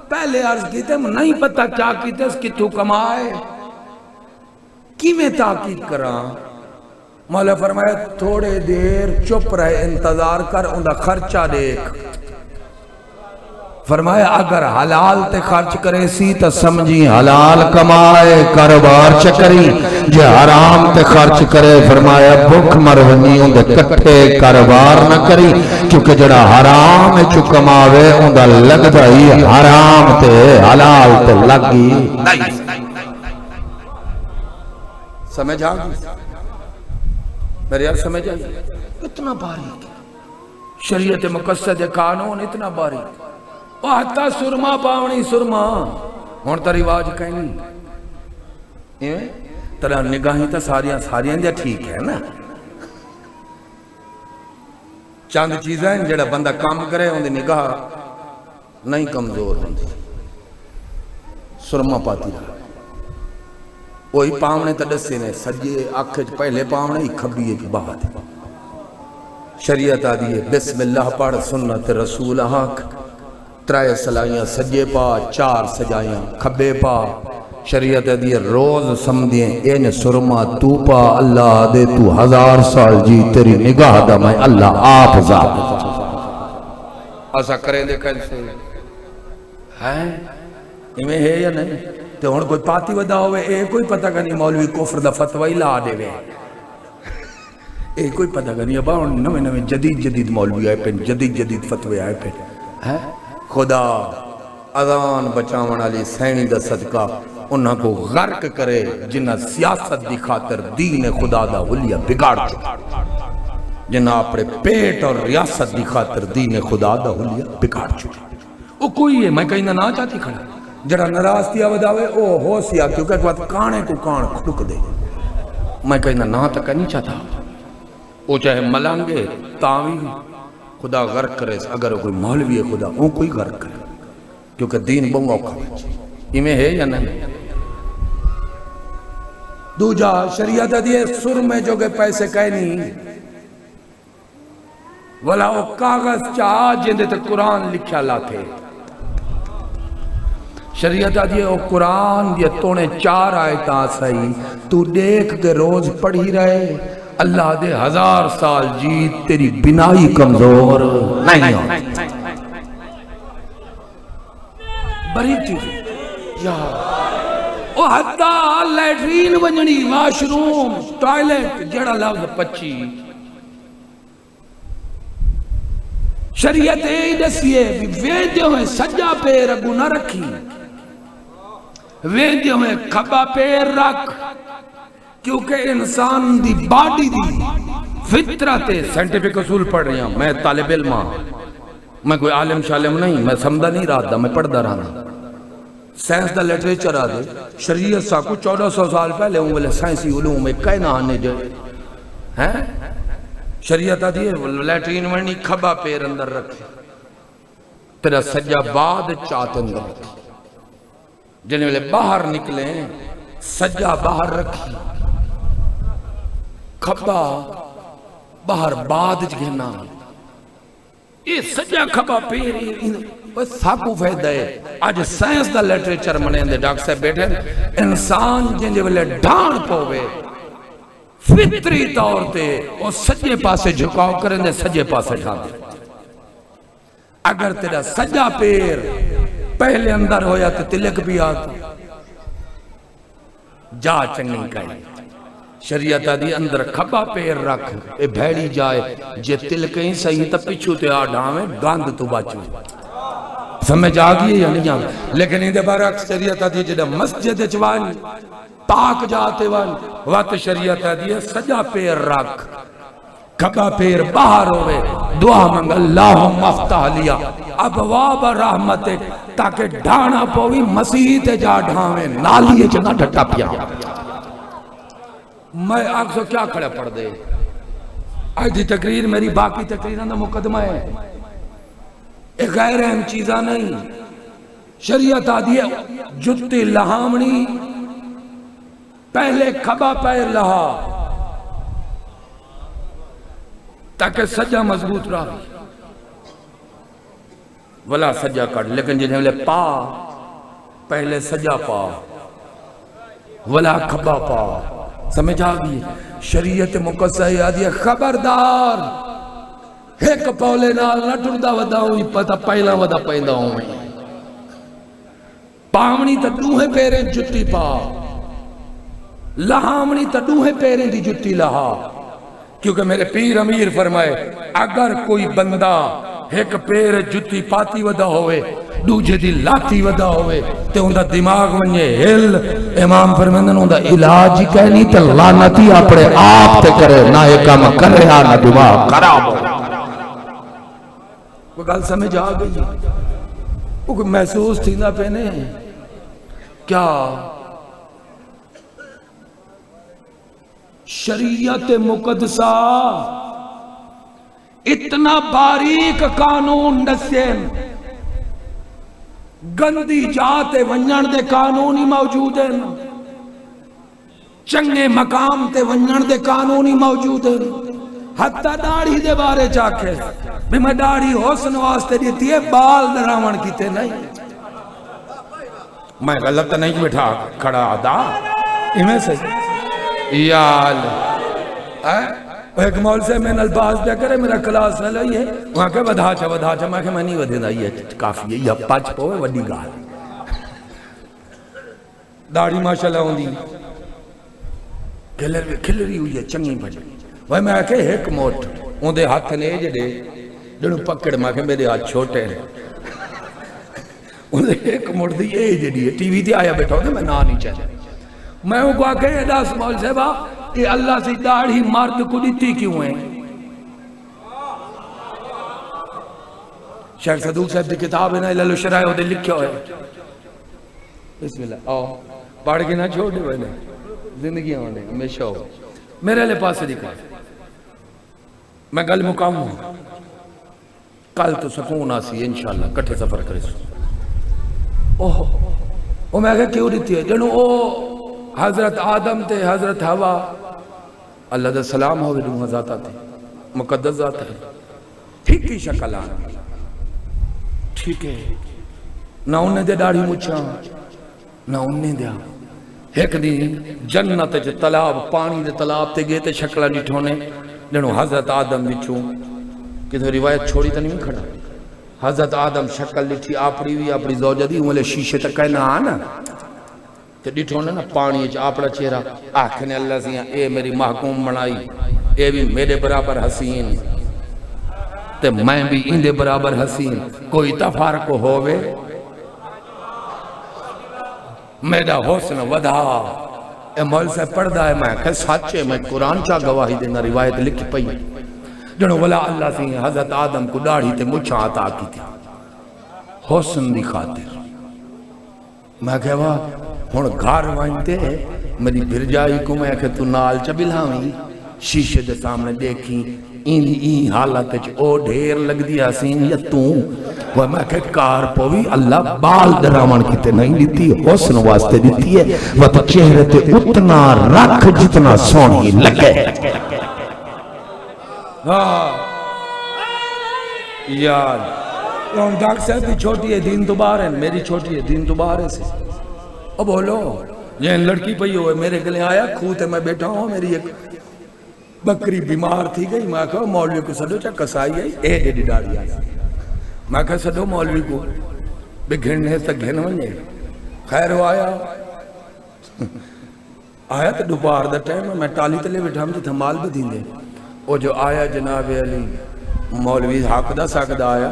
A: پہلے عرض کی تے نہیں پتا کیا کی تے اس کی تو کمائے کی میں تاقید کرا مولا فرمایا تھوڑے دیر چپ رہے انتظار کر اندہ خرچہ دیکھ فرمایا اگر حلال تے خرچ کرے سی تو سمجھی حلال کمائے کاروبار چکری جو حرام تے خرچ کرے فرمایا بھوک مرونیوں دے کٹھے کاروبار نہ کری کیونکہ جڑا حرام ہے چو کماوے اندھا لگ دائی حرام تے حلال تے لگی سمجھ آگی میرے یار سمجھ آگی اتنا باریک شریعت مقصد قانون اتنا باریک وہ حتی سرما پاونی سرما ہون تا رواج کہیں نہیں ترہ نگاہیں تا ساریاں دیا ٹھیک ہے نا چاند چیزیں جڑا بندہ کام کرے ہوں دی نگاہ نہیں کمزور ہوں دی سرما پاتی رہا وہی پاونے تا ڈسے نے سجے آنکھیں پہلے پاونے ہی کھبی ایک بات شریعت آدھی ہے بسم اللہ پڑھ سنت رسول حق ترائے سلائیاں سجے پا چار سجائیاں کھبے پا شریعت دی روز سمدھیں این سرما تو پا اللہ دے تو 1000 سال جی تیری نگاہ دا میں اللہ آپ ذات ایسا کریں دے کیسے ہیں ایمیں ہے یا نہیں تو ہون کوئی پاتی ودا ہوئے اے کوئی پتہ کرنی مولوی کفر دا فتوی لا دے وے اے کوئی پتہ کرنی ابا نوے جدید مولوی آئے پین جدید فتوی آئے پین خدا اذان بچاون علی سینی دا صدقہ انہاں کو غرق کرے جنہ سیاست دی خاطر دین خدا دا حلیہ بگاڑ چکا جنہ اپنے پیٹ اور ریاست دی خاطر دین خدا دا حلیہ بگاڑ چکا وہ کوئی ہے میں کہیں نہ چاہتی کھڑا جڑا نراز تیا وداوے او ہو سیا کیونکہ ایک بات کانے کو کان کھڑک دے میں کہیں نہ تک نہیں چاہتا وہ چاہے ملانگے تاوی خدا غرق کرے اگر کوئی مولوی ہے خدا وہ کوئی غرق کرے کیونکہ دین بہت اوکھا ہے میں ہے یا نہیں دوجا شریعت دیئے سر میں جو گئے پیسے کہے نہیں ولا وہ کاغذ چاہ جندے تے قرآن لکھیا لاتے شریعت دیئے وہ قرآن دیئے تونے 4 آیتاں صحیح تو دیکھ کے روز پڑھی رہے اللہ دے 1000 سال جیت تیری بنائی کمزور نہیں ہو بڑی چیز یا وہ حتی لیٹرین ونجنی واشروم ٹوائلٹ جڑا لفظ پچی شریعت ای دسیے ویدیوں میں سجا پیر اگو نہ رکھی ویدیوں میں کھبا پیر رکھ کیونکہ انسان دی باڈی دی فطرت سائنٹیفک اصول پڑھ رہی ہوں میں طالب علم ہوں میں کوئی عالم شالم نہیں میں سمدہ نہیں رہا تھا میں پڑھدا رہا سائنس دا لٹریچر آ دے شریعت سا کو 1400 سال پہلے ہوں والے سائنسی علوم میں کئی نہ آنے جو ہیں شریعت آ دیئے لیٹرین ورنی کھبا پیر اندر رکھے تیرا سجا بعد چاہت اندر رکھے جنہیں والے باہر نکلیں سجا باہر رکھی کھبا باہر بعد جگہنا یہ سجا کھبا پیر بس ساکو فیدہ ہے آج سائنس دا لیٹریچر منے اندے ڈاکٹر صاحب بیٹھے انسان جن جے والے ڈھان پوے فطری طور تے وہ سجے پاسے جھکاؤ کریں دے سجے پاسے ٹھا دے اگر تیرا سجا پیر پہلے اندر ہویا تو تلک بھی آتا جا چنگی کہیں شریعت دی اندر کھبا پیر رکھ اے بھیڑی جائے جے تلکیں صحیح تا پچھو تے آڈھاویں گاند تو بچو سمجھ آگئی یا نہیں آگئی لیکن اندے برعکس شریعت دی جڑا مسجد چوانی پاک جاتے وانی وقت شریعت دی سجا پیر رکھ کھبا پیر باہر ہوئے دعا منگ اللہم افتح لیا ابواب رحمتک تاکہ ڈھانا پوی مسیح تے جا ڈھاویں نالیے چنا ڈھٹا پیا میں آگ سو کیا کھڑے پڑھ دے آج دی تقریر میری باقی تقریران دا مقدمہ ہے ایک غیر اہم چیزاں نہیں شریعت آدھی ہے جتی لہامنی پہلے کھبا پیر لہا تاکہ سجا مضبوط رہا ولا سجا کٹ لیکن جنہیں لے پا پہلے سجا پا ولا کھبا پا سمجھ آگئی شریعت مقصہ یادی ہے خبردار ایک پولے نال نہ ٹردہ ودا ہوئی پتا پہلا ودا پیدا ہوئی پامنی تا دوہے پیریں جتی پا لہامنی تا دوہے پیریں دی جتی لہا کیونکہ میرے پیر امیر فرمائے اگر کوئی بندہ ایک پیر جتی پاتی ودا ہوئے دوجہ دی لاتی ودا ہوئے تے اندہ دماغ ونجے ہل امام فرمندن اندہ علاج ہی کہنی تے لانتی اپنے آپ تے کرے نہ ایک کام کر رہا نہ دماغ خراب ہو وہ گل سمجھ آ گئی وہ محسوس تھی نہ پہنے کیا شریعت مقدسہ اتنا باریک قانون نسین گندی جاتے ونجن دے قانونی موجود ہیں چنگے مقام تے ونجن دے قانونی موجود ہیں حتی داڑھی دے بارے چاکے بھی میں داڑھی حسن واسطے دیتی ہے بال دراون کیتے نہیں میں غلط نہیں بٹھا کھڑا دا امیں سے یال ایک مول سے میں الباز پہ کرے میرا کلاس نہ لئی ہے وہاں کہ ودھا چا میں کہ میں نہیں ودھے دائی ہے کافی ہے یہ پاچ پوے وڈی گال داڑھی ماشاءاللہ ہوں دی کھلری ہوئی ہے چنگی بجے وہ میں کہ ایک موٹ ہوں دے ہاتھ نے جڑے جڑوں پکڑ میں کہ میرے ہاتھ چھوٹے ہیں ہوں دے ایک موٹ دی اے جڑی ہے ٹی وی دی آیا بیٹھا ہوں دے میں نہ نہیں چاہتا میں وہ کہا کہ یہ داس مول صاحبہ یہ اللہ سے داڑھی مرد کو دیتی کیوں ہیں شیخ صدوق صاحب دی کتاب ہے نا اللہ شرائع ہو دے لکھیا ہوئے بسم اللہ آؤ پڑھ کے نہ چھوڑ دے بھائی زندگی ہونے ہمیشہ ہو میرے لئے پاس سے دکھا میں گل مقام ہوں کل تو سکون آسی انشاءاللہ کٹھے سفر کرے سو وہ میں کہا کیوں دیتی ہے جنہوں حضرت آدم تے حضرت ہوا اللہ دے سلام ہوئے دوں ذاتا تے مقدس ذات ہے ٹھیک کی شکل آنا ٹھیک ہے نہ انہیں دے داڑھی مچھا نہ انہیں دیا ایک دی جنت جو تلاب پانی دے تلاب تے گئے تے شکلہ نٹھونے جنہوں حضرت آدم بچوں کہ تو روایت چھوڑی تا نہیں کھڑا حضرت آدم شکل لٹھی آپڑی ہوئی اپنی زوجہ دی انہیں شیشے تک کہنا آنا تے ڈٹھونے نا پانی اچھ آپڑا چہرہ آکھنے اللہ سے اے میری محکوم بنائی اے بھی میرے برابر حسین تے میں بھی ان دے برابر حسین کوئی تفارق ہووے میرا حسن ودا اے مول سے پڑھدا ہے میں کہ سچے میں قرآن چاہ گواہی دینا روایت لکھ پئی جنہوں ولا اللہ سے حضرت آدم کو داڑھی تے مچھا عطا کی تھی حسن دی خاطر میں کہوا ہون گھر وائنتے میری بھر جائی کو میں کہ تو نال چبلاویں شیشے دے سامنے دیکھی این حالت او ڈھیر لگ دیا سین یا تو وہ میں کہ کار پوی اللہ بال درامان کیتے نہیں دیتی حسن واسطے دیتی ہے وہ تو چہرے تے اتنا رکھ جتنا سونی لگے یار ڈاکٹر صاحب کی چھوٹی ہے دین دوبار ہے میری چھوٹی ہے دین دوبار ہے سے اب بولو یہ لڑکی پئی ہوئے میرے گلے آیا کھوتے میں بیٹھا ہوں میری ایک بکری بیمار تھی گئی، میں کہا مولوی کو سدو چا کسائی آئی اے جیڈی ڈاڑی آئی، میں کہا سدو مولوی کو بے گھننے تک گھن ونجے، خیر ہو آیا تو دوپہر دا ٹائم میں ٹالی تلے بٹھا مجھے تھمال بھی دیں دے، وہ جو آیا جناب علی مولوی حق دا ساکدہ آیا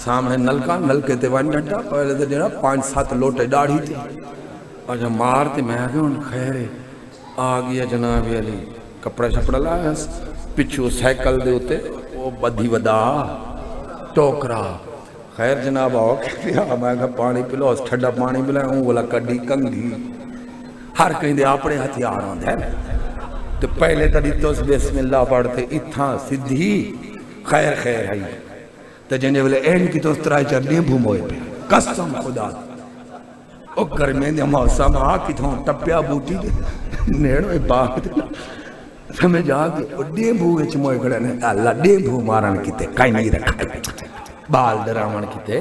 A: سامنے نلکا، نلکے تے وان ڈھٹا، پہلے تو جناب 5-7 لوٹے ڈاڑھی تھی، اور جب مارتے میں آگے ان خیر آگیا جناب علی کپڑا شپڑا لایا پچھو سائیکل دے ہوتے وہ بدھی ودا ٹوکرا، خیر جناب آؤ کہتے ہیں میں کہا پانی پلو اس ٹھڑا پانی پلائیں ہوں بولا کڈی کنگھی ہر کہیں دے اپنے ہتھیار ہوں دے تو پہلے تڑی تو بسم اللہ پڑھتے اتھا سدھی خیر خیر ہے تو جنہیں بولے این کی تو اس طرح چڑھنے بھوموئے پہ قسم خدا او گرمیں دے موسم آکی تھوں ٹپیا بوٹی دے نیڑوے باغ دے سمجھ آگے او ڈے بھوئے چموئے کھڑے نے اللہ ڈے بھو مارن کیتے کئی نہیں رکھا بال درامن کیتے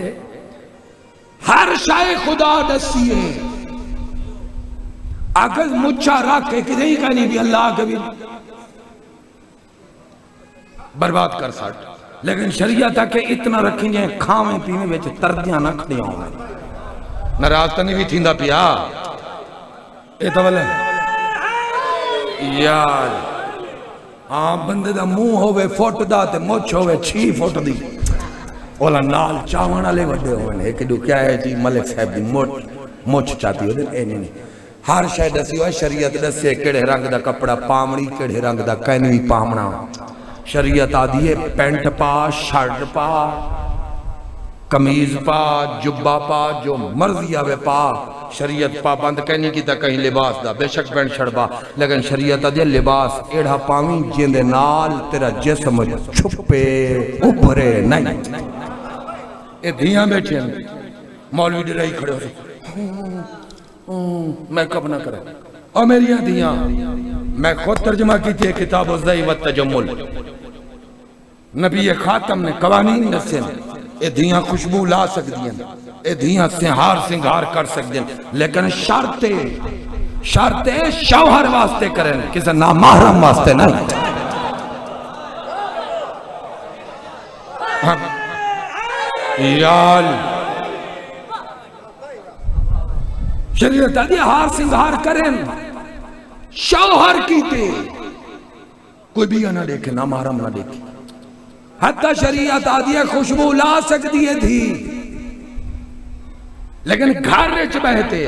A: ہر شاہ خدا دسیے اگر مچھا رکھ کے کہ نہیں کہنی بھی اللہ کبھی برباد کر ساٹھ لیکن شریعت ہے کہ اتنا رکھیں جائیں کھاویں پینے بیچے تردیاں نہ کھڑی ہوں گے ناراض تو نہیں بھی تھیندہ پیا اے تولے یار ہاں بندے دا منہ ہوئے فوٹ دا تے مچھ ہوئے 6 فوٹ دی اولا نال چاوانا لے وڈے ہوئے ایک دو کیا ہے جی ملک صاحب دی مچھ چاہتی ہو دن اے نہیں ہر شاید دسی ہوئے شریعت دسی کڑے رنگ دا کپڑا پامڑی کڑے رنگ دا کینوی پامنا شریعت آدھی ہے پینٹ پا شرٹ پا کمیز پا جبہ پا جو مرضی آوے پا شریعت پا بند کہنی کی تا کہیں لباس دا بے شک پینٹ شرٹ پا لیکن شریعت آدھی لباس ایڑھا پاویں جیندے نال تیرا جسم چھپے اوپرے نہیں اے دھیاں بیٹھے ہیں مولوی ڈرائی کھڑے ہو میں کب نہ کرے اور میری دھیاں میں خود ترجمہ کی تھی کتاب الزئی والتجمل نبی خاتم نے قوانین نسے اے دھیاں خوشبو لا سکتی ہیں اے دھیاں سنہار سنگھار کر سکتے ہیں لیکن شرطے شوہر واسطے کریں کسی نامحرم واسطے نہیں یال شریعت آدھی ہار سنگھار کریں شوہر کی تے کوئی بھی نہ دیکھے نامحرم نہ دیکھے حتی شریعت آدھی خوشبو لا سکتی ہے تھی لیکن گھر رچ بہتے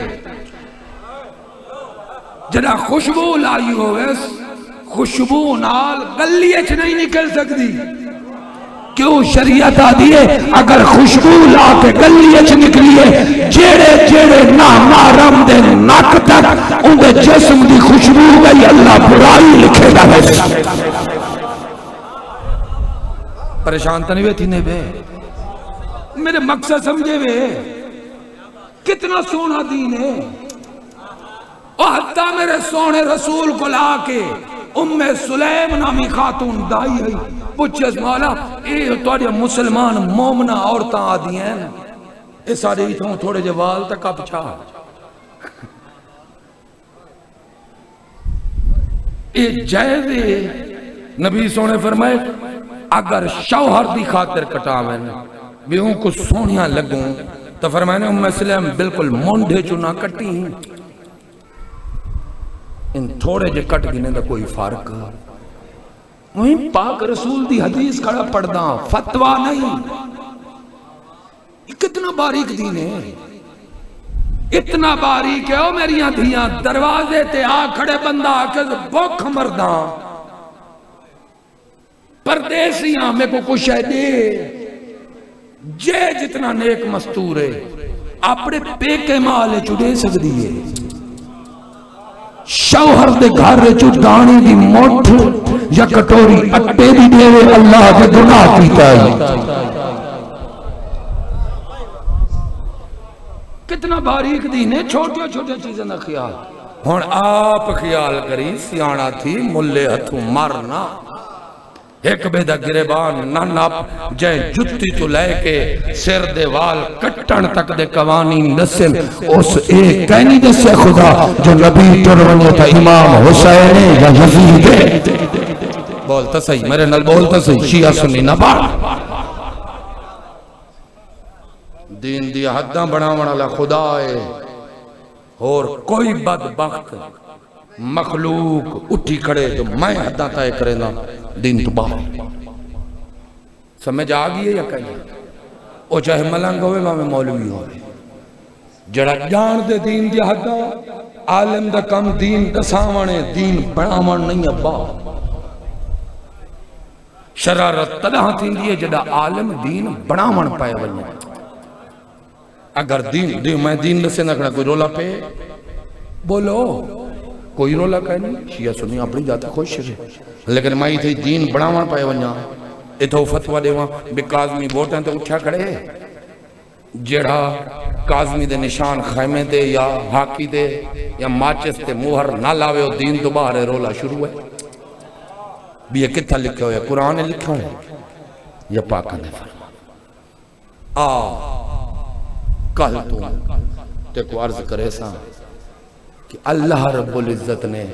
A: جنہ خوشبو لائی ہوئے خوشبو نال گلیچ نہیں نکل سکتی کیوں شریعت آدھی ہے اگر خوشبو لا کے گلیچ نکلیے جیڑے جیڑے نامحرم دے ناک تک ان دے جسم دی خوشبو گئی اللہ برائی لکھے گا پریشان تو نہیں ہوئے تھی بے میرے مقصد سمجھے بے کتنا سونا دین ہے اور حتیٰ میرے سونے رسول کو لا کے ام سلیم نامی خاتون دائی ہے پوچھے مولا اے توڑے مسلمان مومنہ عورتاں آدھی ہیں اس آدھی تھوں تھوڑے جوال تک آپ چھا اے جائزے نبی سونے فرمائے اگر شوہر دی خاطر کٹاویں بھی ان کو سونیاں لگوں تو فرمائے ام سلیم بالکل مونڈے چنا کٹی ہیں ان تھوڑے جے کٹ گنے دا کوئی فرق وہیں پاک رسول دی حدیث کھڑا پڑھدا فتوہ نہیں کتنا باریک دین ہے اتنا باریک ہے او میریاں دھیاں دروازے تے آ کھڑے بندہ آکے بوکھ مرداں پردیسیاں میں کو کچھ ہے دے جے جتنا نیک مستور ہے اپنے پیکے مالے چڑے سکتی ہے شوہر دے گھر چڑھانی دی موٹھ یا کٹوری اٹے دی دے اللہ دے گناہ کیتا ہے کتنا باریک دین ہے چھوٹے چھوٹے چیزیں نہ خیال ہون آپ خیال کری سیانہ تھی ملے ہتھوں مرنا
B: ایک بے دا گریبان نہ ناپ جائے جتی تو لے کے سر دے وال کٹن تک دے قوانین دسن اس ایک کہنی دسے خدا جو نبی ٹرونی تا امام حسین یا یزید بولتا صحیح میرے نال بولتا صحیح شیعہ سنی نہ پاڑ دین دی حداں بناون والا خدا ہے اور کوئی بدبخت مخلوق اٹھی کھڑے جو میں حداں طے کرے نا دین تو باہر سمجھ آ گئی ہے یا کہیں او چاہے ملنگ ہوئے میں مولوی ہوئے جڑا جان دے دین دی حداں عالم دا کم دین دساونے دین بناون نہیں ابا شرارت تدہ تھی دیئے جڑا عالم دین بناون پائے ونیا اگر دین میں دین دسے نہ کھڑا کوئی رولا پہ بولو کوئی رولا کہہ نہیں شیعہ سنی اپنی جاتا خوش ہے لیکن میں تھی دین بڑھاوان پائے ونیا اتھو فتوہ دے وہاں بھی کاظمی ووٹیں تو اٹھا کھڑے جڑا کاظمی دے نشان خیمے دے یا ہاکی دے یا ماچس دے موہر نہ لاوے ہو دین تو باہر رولا شروع ہے بھی یہ کتھا لکھا ہو یا قرآن لکھا ہے یا پاکہ نے فرما کل تو تے کو عرض کرے سا کہ اللہ رب العزت نے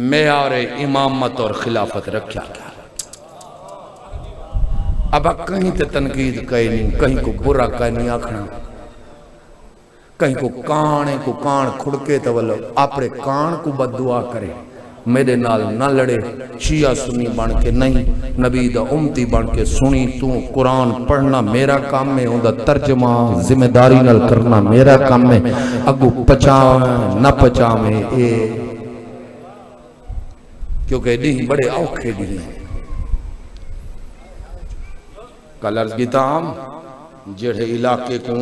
B: معیار امامت اور خلافت رکھا کیا اب کہیں تے تنقید کہیں نہیں کہیں کو برا کہیں نہیں آکھنا کہیں کو کان کھڑکے تو والو اپنے کان کو بددعا کرے میرے نال نہ لڑے شیعہ سنی بن کے نہیں نبی دا امتی بن کے سنی تو قرآن پڑھنا میرا کام میں ہوندہ ترجمہ ذمہ داری نال کرنا میرا کام میں اگو پچاویں نہ پچاویں اے کیونکہ نہیں بڑے اوکھے دی کل عرض کی تام جڑے علاقے کو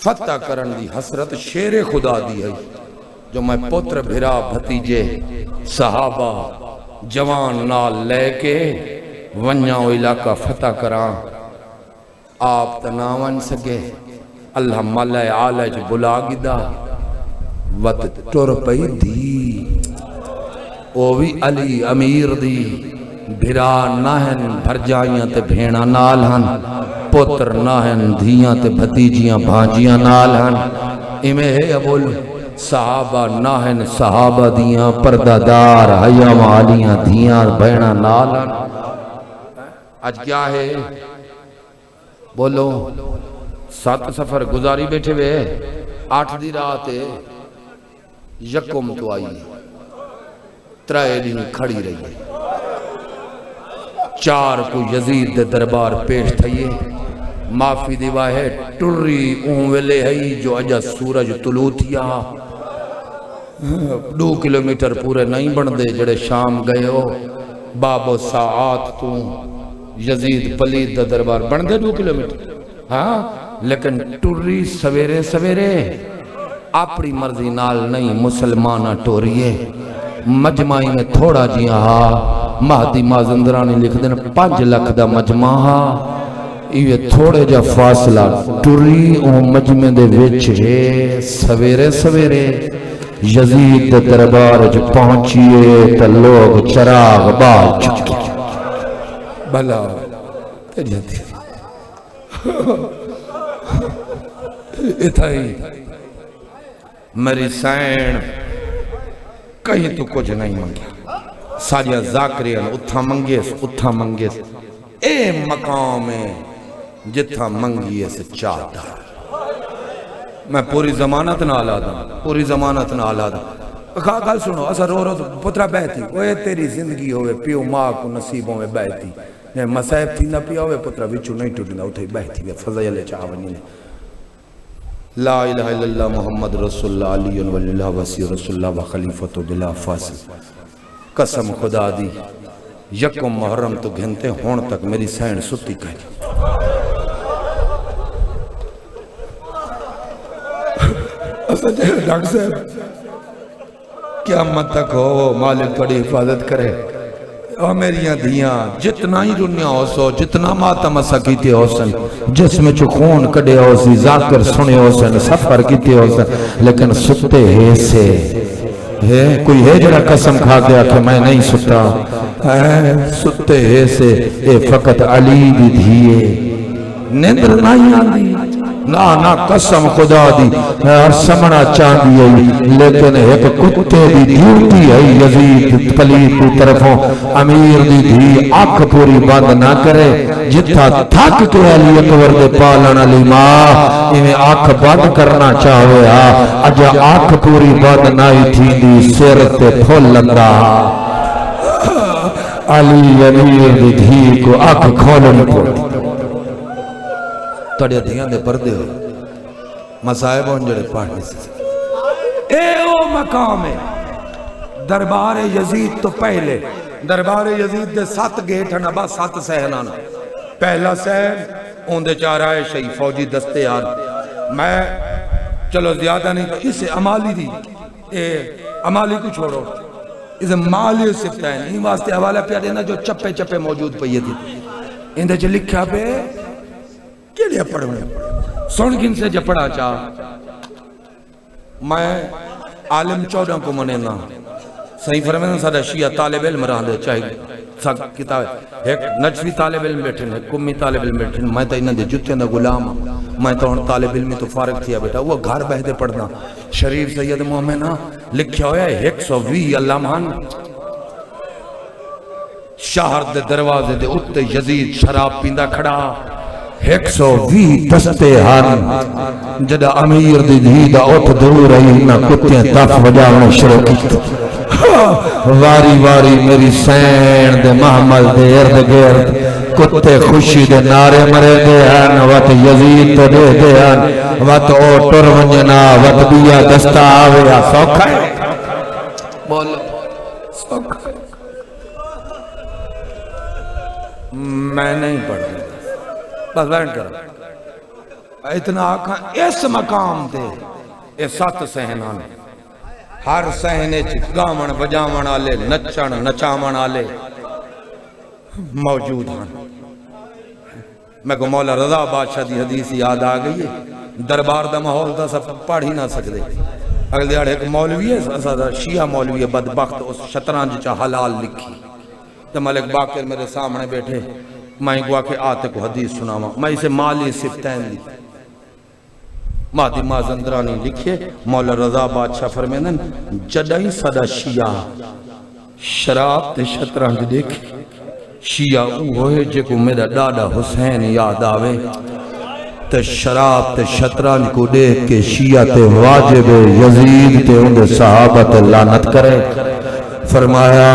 B: فتح کرن دی حسرت شیر خدا دی ہے جو میں پتر بھرا بھتیجے صحابہ جوان نال لے کے ونیاں علاقہ فتح کران آپ تناون سکے اللہ ملہ عالج بلا گدا وط ٹر پئی دی او بھی علی امیر دی بھرا ناہن بھر جائیاں تے بھینا نال ہن پتر ناہن دھیاں تے بھتیجیاں بھانجیاں نال ہن امیں ہے ابول صحابہ ناہن صحابہ دیاں پردادار حیام عالیاں دیاں بہنا نال آج کیا ہے بولو 7 سفر گزاری بیٹھے ہوئے 8 دی رات یکم تو آئی 3 دن کھڑی رہی 4 کو یزید دے دربار پیش تھئیے معافی دیوا ہے ٹری اون ویلے ہے جو اجا سورج طلوع تھیا 2 کلومیٹر پورے نہیں بن دے جڑے شام گئے ہو باب و ساعات تو یزید پلید دا دربار بن دے 2 کلومیٹر ہاں لیکن ٹری سویرے سویرے اپنی مرضی نال نہیں مسلمانہ ٹوریے مجمعی میں تھوڑا جیاں ہاں مہدی مازندرانی لکھ دینا 5 لاکھ دا مجمع ہاں یہ تھوڑے جا فاصلہ ٹری او مجمع دے وچ ہے سویرے سویرے یزید دے دربار جو پہنچیے تا لوگ چراغ بال چکے بھلا تجھتی اتھائی میری سین کہیں تو کچھ نہیں منگیا ساریہ ذاکریان اتھا منگیس اے مقام ہے جتھا منگیے سے چاہتا میں پوری زمانت نہ آلادہ کھال سنو اسا رو پترہ بہتی اوے تیری زندگی ہوئے پیو ماں کو نصیبوں میں بہتی مسائب تھی نہ پیا ہوئے پترہ وچو نہیں ٹوٹنا اتھے بہتی ہے فضائل چاہونی نے لا الہ الا اللہ محمد رسول اللہ علی ولی اللہ وسیع رسول اللہ و خلیفت بلا فاصل قسم خدا دی یکم محرم تو گھنتے ہون تک میری سین ستی کہی ایسا جہاں ڈاکٹر صاحب قیامت تک ہو مالک بڑی حفاظت کرے اور میریاں دھیاں جتنا ہی دنیا ہو سو جتنا ماتم اسا کیتے ہو سن جس میں چو خون کڑے ہو سی ذاکر سنے ہو سن سفر کیتے ہو سن لیکن ستے ہے سے ہے کوئی ہے جڑا قسم کھا گیا کہ میں نہیں ستا ستے سے اے فقط علی دی دھیے نیندر نہیں آندی نا قسم خدا دی سمنا چاندی ہے لیکن ایک کتے دی ڈیوٹی ہے یزید پلید کی طرفوں امیر دی دھی آنکھ پوری بند نہ کرے جتھا تھک کے علی اکبر دے پالن علی ماں انہیں آنکھ بند کرنا چاہوے اجا آنکھ پوری بند نائی تھی دی سر تے پھول لندا علی امیر دی دھی کو آنکھ کھولنی پڑی تڑیا دھیاں دے پردے ہو مسائب ہوں جڑے پڑھنے سے اے او مقام ہے دربار یزید تو پہلے دربار یزید دے 7 گیٹ ہیں ابا 7 سہنان پہلا سہن اون دے چارائے شہی فوجی دستے آن میں چلو زیادہ نہیں کہ اسے عمالی دی عمالی کو چھوڑو اسے مالی سفتا ہے نہیں واسطے حوالہ پہ دینا جو چپے چپے موجود پہ یہ تھی اندھے جو لکھا پہ کیا لیا پڑھویں سن کن سے جب پڑھا چاہ میں عالم 14 کو منینا صحیح فرمائن سادہ شیعہ طالب علم رہا دے چاہیے سب کتاب ہے ایک نجوی طالب علم بیٹھن ہے کمی طالب علم بیٹھن میں تا انہاں دے جتے اندہ غلام میں تا ان طالب علمی تو فارغ تھیا بیٹا وہ گھر بہتے پڑھنا شریف سید مومنہ لکھیا ہویا ہے 120 اللہ مان شہر دے دروازے دے اتے یزید شراب پیندہ کھڑا 120 دستے ہن جدہ امیر دی دھی دا اٹھ دور رہی نہ کتیں تف وجاونے شروع کی واری واری میری سین دے محمل دے ارد گرد کتے خوشی دے نعرے مرے دے ہن وقت یزید تو دے دے ہن وقت او ٹر ونجنا وقت بیا دستا آویا سوکھا ہے بولو سوکھا ہے میں نہیں پڑھ رہا بس بیٹھ کر اتنا آکھاں اس مقام تے یہ 7 سہنان ہر سہنے گامن بجامن آلے نچن نچامن آلے موجود ہیں میں کو مولا رضا بادشاہ دی حدیث یاد آ گئی ہے دربار دا ماحول دا سب پڑھ ہی نہ سکتے اگلے دیڑ ایک مولوی ہے شیعہ مولوی ہے بدبخت اس شطرنج چا حلال لکھی تو ملک باقر میرے سامنے بیٹھے میں گوا کہ آتے کو حدیث سناما میں اسے مالی صفتین لی مادی مازندرانی لکھے مولا رضا بادشاہ فرمیدن جدائی صدا شیعہ شراب تے شطرنج دیکھے شیعہ ہوئے جے کو میرا ڈاڈا حسین یاد آوے تے شراب تے شطرنج کو دیکھ کے شیعہ تے واجب یزید تے اندے صحابت لعنت کرے فرمایا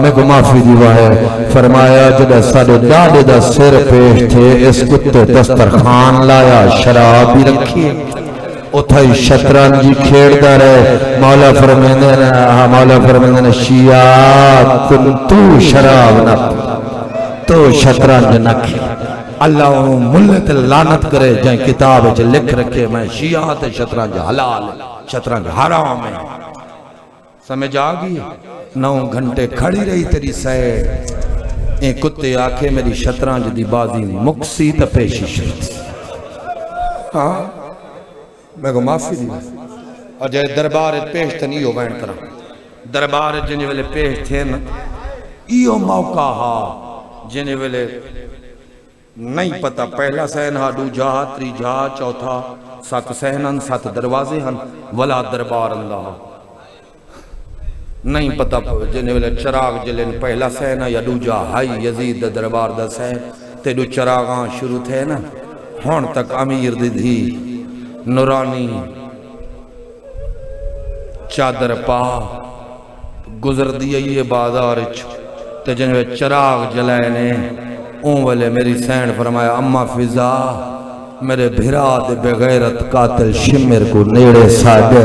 B: میں کو معافی دیوا ہے فرمایا جدہ سارے ڈاڈے دا سر پیش تھے اس کتے دسترخان لایا شراب بھی رکھی اتھائی شطرنجی کھیڑ دا رہے مولا فرمیندن شیعہ تو شراب نہ تو شطرنج نہ کھی اللہ ملت لعنت کرے جائیں کتاب چے لکھ رکھے میں شیعہ تے شطرنج حلال شطرنج حرام ہے سمجھ آگئی 9 گھنٹے کھڑی رہی تیری سیر اے کتے آکھے میری شطرنج دی بازی مکسی تا پیشی شرط ہاں میں کو معافی دی اور جائے دربار پیش تا نہیں ہو بین کرا دربار جنہی والے پیش تھے نا ایو موقع ہا جنہی والے نہیں پتا پہلا سہن ہا دو جہا تری جہا چوتھا 7 سہنن 7 دروازے ہن ولا دربار اللہ نہیں پتا جنہیں والے چراغ جلن پہلا سہنا یا دو جا ہائی یزید دربار دا سہن تے دو چراغاں شروع تھے نا ہون تک امیر دی دھی نورانی چادر پا گزر دیا یہ بازار تے جنہیں چراغ جلائنے اون والے میری سین فرمایا اما فضا میرے بھرا دے بغیرت قاتل شمر کو نیڑے ساڑے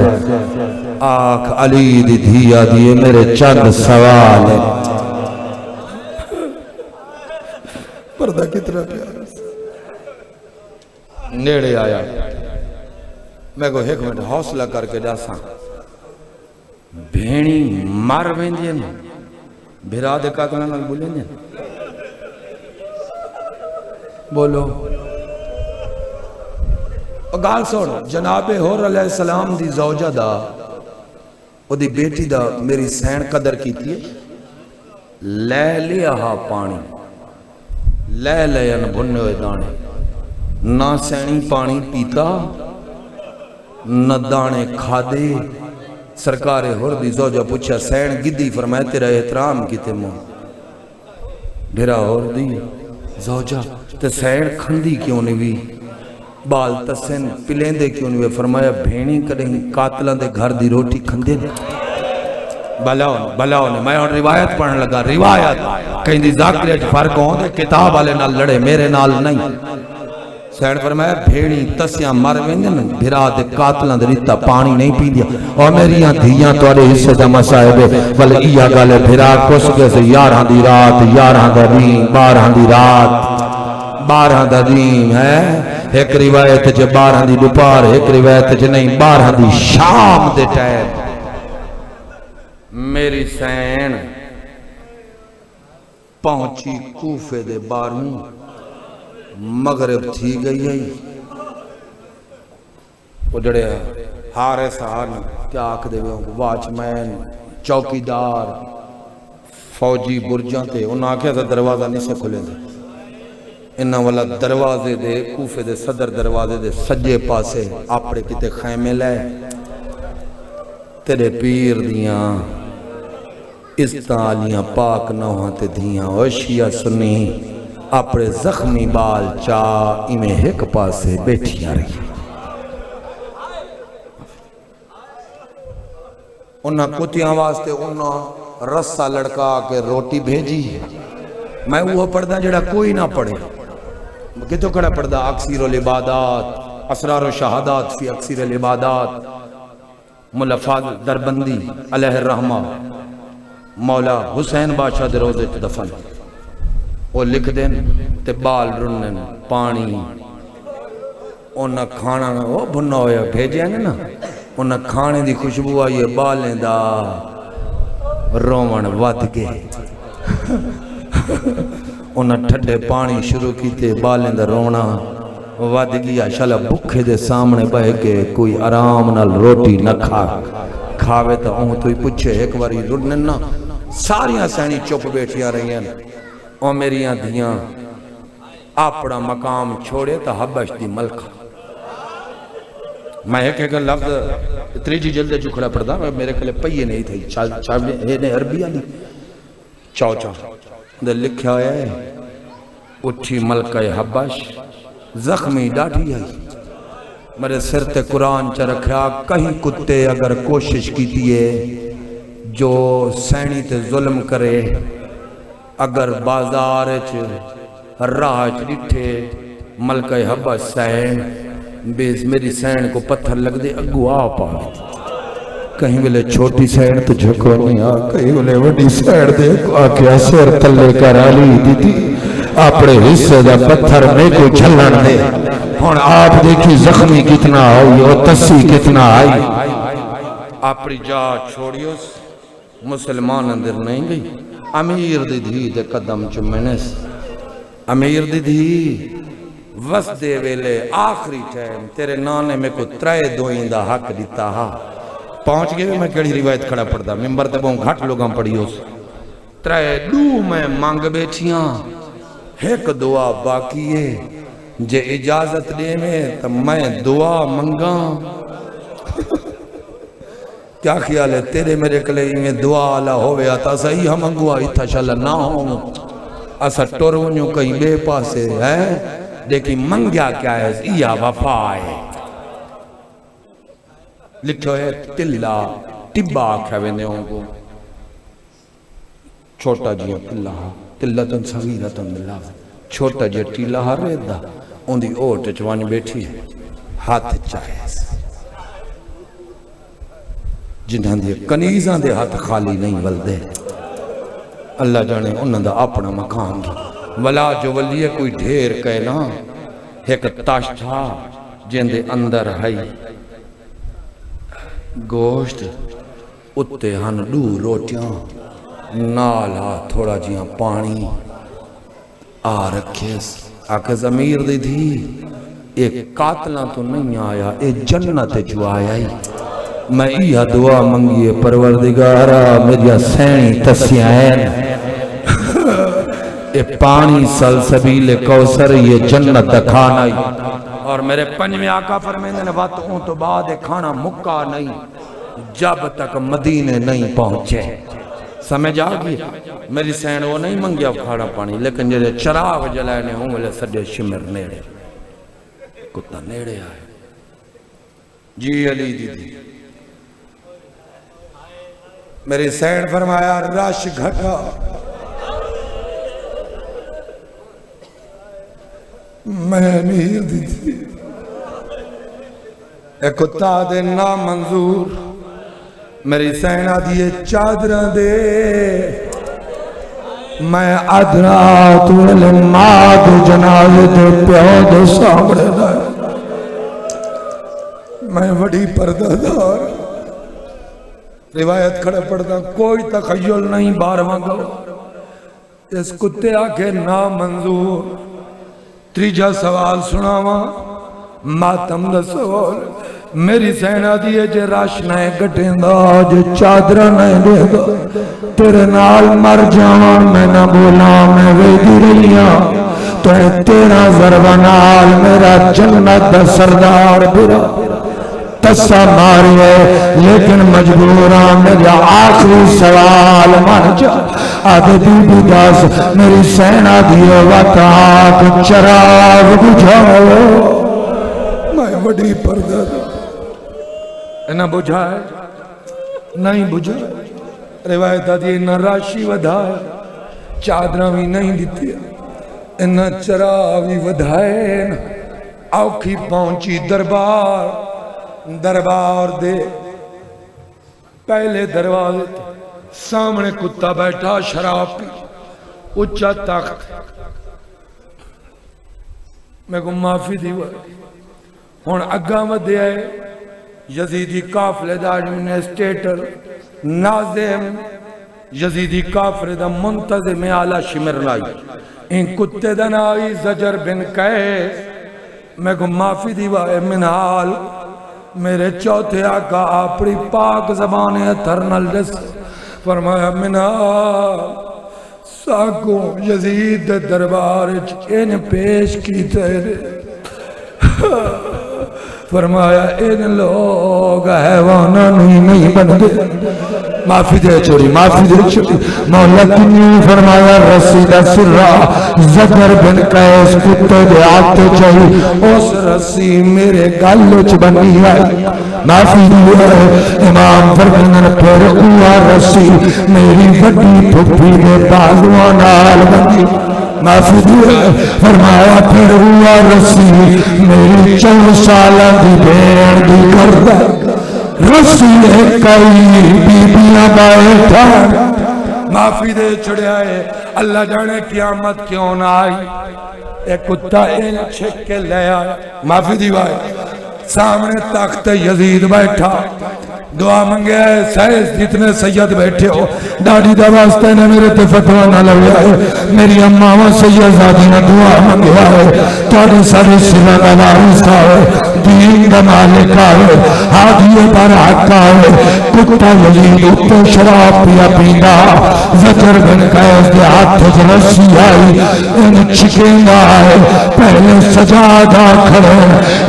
B: آنکھ علی دی دھیا دیئے میرے چند سوال ہے پردہ کتنا پیارا نیڑے آیا میں کو ایک منٹ حوصلہ کر کے جاساں بھینی مار بھینجئے نا بھرا دے قاتلہ نال بولیں جے بولو گال سوڑ جناب حور علیہ السلام دی زوجہ دا وہ دی بیٹی دا میری سین قدر کیتی ہے لے لیا ہا پانی لے لین بھنے ہوئے دانے نہ سینی پانی پیتا نہ دانے کھا دے سرکار ہردی زوجہ پوچھا سین گدی فرمائے تیرا احترام کی تے مو ڈھرا ہردی زوجہ تے سین کھندی کیوں نہیں بھی بال تسن پلیندے کیوں نہیں بھی فرمایا بھینی کریں قاتلان دے گھر دی روٹی کھندے بلاؤ نے میں اور روایت پڑھنے لگا روایت کہیں دی ذاکریہ فرق ہوں دے کتاب والے نال لڑے میرے نال نہیں سین فرمایا بھیڑی تسیاں مر ویندن بھرا دے قاتلاں دے ریتا پانی نہیں پی دیا اور میریاں دھیاں توڑے حصے دا مسائبے بل ایا گالے بھرا کس کے سے 11 دی رات 11 دا دین 12 دی رات 12 دا دین ہے ایک روایت جے 12 دی دوپہر ایک روایت جے نہیں 12 دی شام دے ٹائم میری سین پہنچی کوفے دے باروں مغرب تھی گئی ہے وہ جڑے ہارے سہار کیا آکھ دے ہوئے واچ مین چوکیدار فوجی برجاں تے انہاں آکھیا تھا دروازہ نہیں سے کھلے دے انہاں والا دروازے دے کوفے دے صدر دروازے دے سجے پاسے اپنے کتے خیمے لے تیرے پیر دیاں اس تالیاں پاک نوہاں تے دیاں اوشیہ سنی اپنے زخمی بال چاہ ایمیں ایک پاسے بیٹھیاں رہی انہاں کتیاں واسطے انہاں رسہ لڑکا کے روٹی بھیجی میں وہ پڑھدا جڑا کوئی نہ پڑھے کتوں کڑا پڑھدا اکثیر العبادات اسرار و شہادات فی اکثیر العبادات ملفاظ دربندی علیہ الرحمہ مولا حسین بادشاہ دے روزے دفن وہ لکھ دیں تے بال رنن پانی انہاں کھانا وہ بھنا ہویا بھیجے ہیں نا انہاں کھانے دی خوشبو آئی بالیں دا رومن ود گئے انہاں ٹھڈے پانی شروع کیتے بالیں دا رونا ود گیا شالا بکھے دے سامنے بہ کے کوئی آرام نال روٹی نہ کھاوے تا تو ہی پوچھے ایک واری رنن نا ساریاں سینی چپ بیٹھیاں رہی ہیں اور میریاں دھیاں اپنا مقام چھوڑے تا حبش دی ملکہ میں ایک لفظ تریجی جلدے چکھڑا پڑھتا میرے کلے پئیے نہیں تھے چاہے عربی آلی چاو دے لکھا ہے اٹھی ملکہ حبش زخمی ڈاڑھی آئی میرے سر تے قرآن چا رکھا کہیں کتے اگر کوشش کی دیئے جو سینی تے ظلم کرے اگر بازار راہ ڈٹھے ملکہ حبش سین بیس میری سین کو پتھر لگ دے اگو آپ آگے کہیں بلے چھوٹی سین تو جھکو نہیں آ کہیں بلے وڈی سین دے آکیا سیر تلے کر آلی دی دی اپنے حصے دا پتھر میں کو جھلن دے ہون آپ دیکھی زخمی کتنا آئی اور تسی کتنا آئی اپنی جا چھوڑیوس مسلمان اندر نہیں گئی امیر دی دھی دے قدم چمنس امیر دی دھی وس دے ویلے آخری ٹائم تیرے نانے میں کو ترائے دوئیں دا حق دیتا ہا پہنچ گئے میں کڑی روایت کھڑا پڑھدا ممبر تے بہن گھٹ لوگاں پڑھی ہو ترائے دو میں مانگ بیٹھیاں ایک دعا باقی ہے جے اجازت دے میں تو میں دعا منگاں کیا خیال ہے تیرے میرے کلے میں دعا آلہ ہوئے آتا صحیح ہم انگوا اتھا شاء نہ ہوں اسا ٹورونیوں کہیں بے پاسے ہے دیکھی منگیا کیا ہے یا وفا ہے لکھو ہے تلہ ٹبا کھوینے ہوں کو چھوٹا جیوں تلہ صغیرۃ اللہ چھوٹا جی ٹیلہ ہر ریدہ ان دی اوٹ چوانی بیٹھی ہے ہاتھ چاہے جنہاں دے کنیزاں دے ہاتھ خالی نہیں ولدے اللہ جانے انہاں دا اپنا مقام ولا جو ولیے کوئی ڈھیر کہنا ایک تاش تھا جن دے اندر ہے گوشت اتے ہن دو روٹیاں نالا تھوڑا جیاں پانی آ رکھیس آکے ضمیر دی تھی ایک قاتلہ تو نہیں آیا ایک جنت جو آیا ہی میں یہ دعا منگیے پروردگارہ میری سینی تسیائن یہ پانی سلسبیل کوثر یہ جنت دا کھانا ہی اور میرے پنجویں آقا فرمیندے نے وقتوں تو بعد کھانا مکا نہیں جب تک مدینے نہیں پہنچے سمجھ آگئی میری سین وہ نہیں منگیا کھانا پانی لیکن جیسے چراغ جلائنے ہوں گے سجے شمر نیڑے کتا نیڑے آئے جی علی دیدی میری سین فرمایا رش گھٹا میں میر دیدی ایک کتا دے نا منظور میری سینہ دیئے چادرہ دے میں ادنا تولے ماد جنازے دے پیو دے سامنے دائے میں وڈی پردہ دار روایت کھڑے پڑھتا کوئی تخیل نہیں بارواں گو اس کتے آکے نا منظور تریجا سوال سناواں ماتم دا سوال میری سینہ دیئے جے راش نائے گٹیں دا جے چادرہ نائے دے دا تیرے نال مر جاواں میں نہ بولا میں ویدی رہیاں تو اے تیرا ضربہ نال میرا جنت دا سردار برا تسا مارے لیکن مجبوراں میرا آخری سوال مان جا آدھے بی داس میری سینہ دیئے وطاق چراغ بجھاؤ میں وڈی پردہ دا نہ بجھائے نہیں بجھائے روایت آدھی نہ راشی ودھائے چادرہ بھی نہیں دیتی نہ چراغی ودھائے آوکھی پہنچی دربار دے پہلے دروازے سامنے کتا بیٹھا شراب پی اچھا تخت میں کو معافی دی ہون اگا مدے آئے یزیدی قافلے دا ایڈمنسٹریٹر ناظم یزیدی قافلے دا منتظم اعلیٰ شمر لائی ان کتے دا نائی زجر بن قیس میں کو معافی دیوائے منحال میرے چوتھے آقا اپنی پاک زبان اترنل جس فرمایا منحال ساکوں یزید دربار ان پیش کی تیرے فرمایا ان لوگ حیوانہ نہیں بندے معافی دے چھوڑی معافی دے چھوڑی مولا کنی فرمایا رسیدہ سرہ زجر بن قیس کتے دے آتے چاہی اس رسی میرے گالچ بنی آئی معافی دے امام فرمینن پھر ہوا رسی میری وڈی پھپی دے بازوان آل بنی معافی دے فرمایا پھر ہوا رسی میری 4 سالہ دی بین دی کردہ رسی کئی بیبیاں بیٹھا معافی دے چھڑے آئے اللہ جانے قیامت کیوں نہ آئی ایک کتا ان چھک کے لے آئے معافی دیوائے سامنے تخت یزید بیٹھا دعا منگے آئے سائز جتنے سید بیٹھے ہو ڈاڑی دا واسطے نے میرے تے فتوہ نہ لگے آئے میری اماں و سید زادی نے دعا منگے آئے توڑی ساری سنہ کا وارث آئے دین دا مالک آئے حادی پر حق آئے کتا یزید اتو شراب پیا پینا زجر بن قیس دے ہاتھ جلسی آئی ان چکیں آئے پہلے سجادہ کھڑے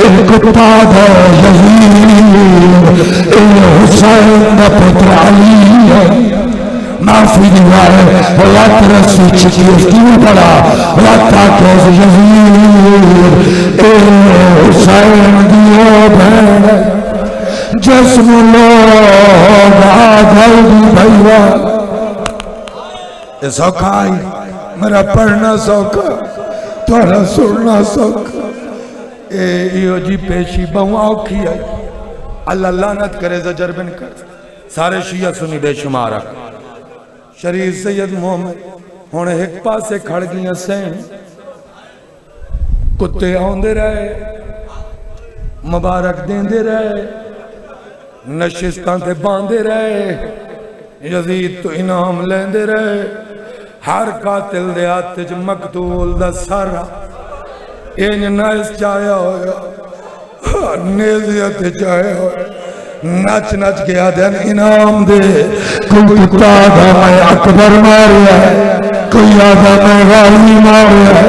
B: ان کتا دا یزید حسین دا پتر علی ہے معافی دیوائے رات رسی چکی اس کیوں پڑا رات آکیز یزید اے حسین دیو بین جسم لوگ آگھائی دی بھائیوہ اے سوکھا آئی میرا پڑھنا سوکھا تورا سننا سوکھا اے ایو جی پیشی بہوں آوکھی آئی اللہ لعنت کرے زجر بن کر سارے شیعہ سنی بے شمارہ شریف سید محمد ہونے ایک پاسے کھڑ گئیں سین کتے آندے رہے مبارک دیندے رہے نشستان تے باندے رہے یزید تو انعام لیندے رہے ہر قاتل دے آتے جو مقتول دا سارا این نائس چاہیا ہویا نیزیت چاہے ہوئے نچ نچ گیا دین انعام دے کوئی کتا دا میں اکبر ماریا ہے
C: کوئی آدھا میں غازی ماریا،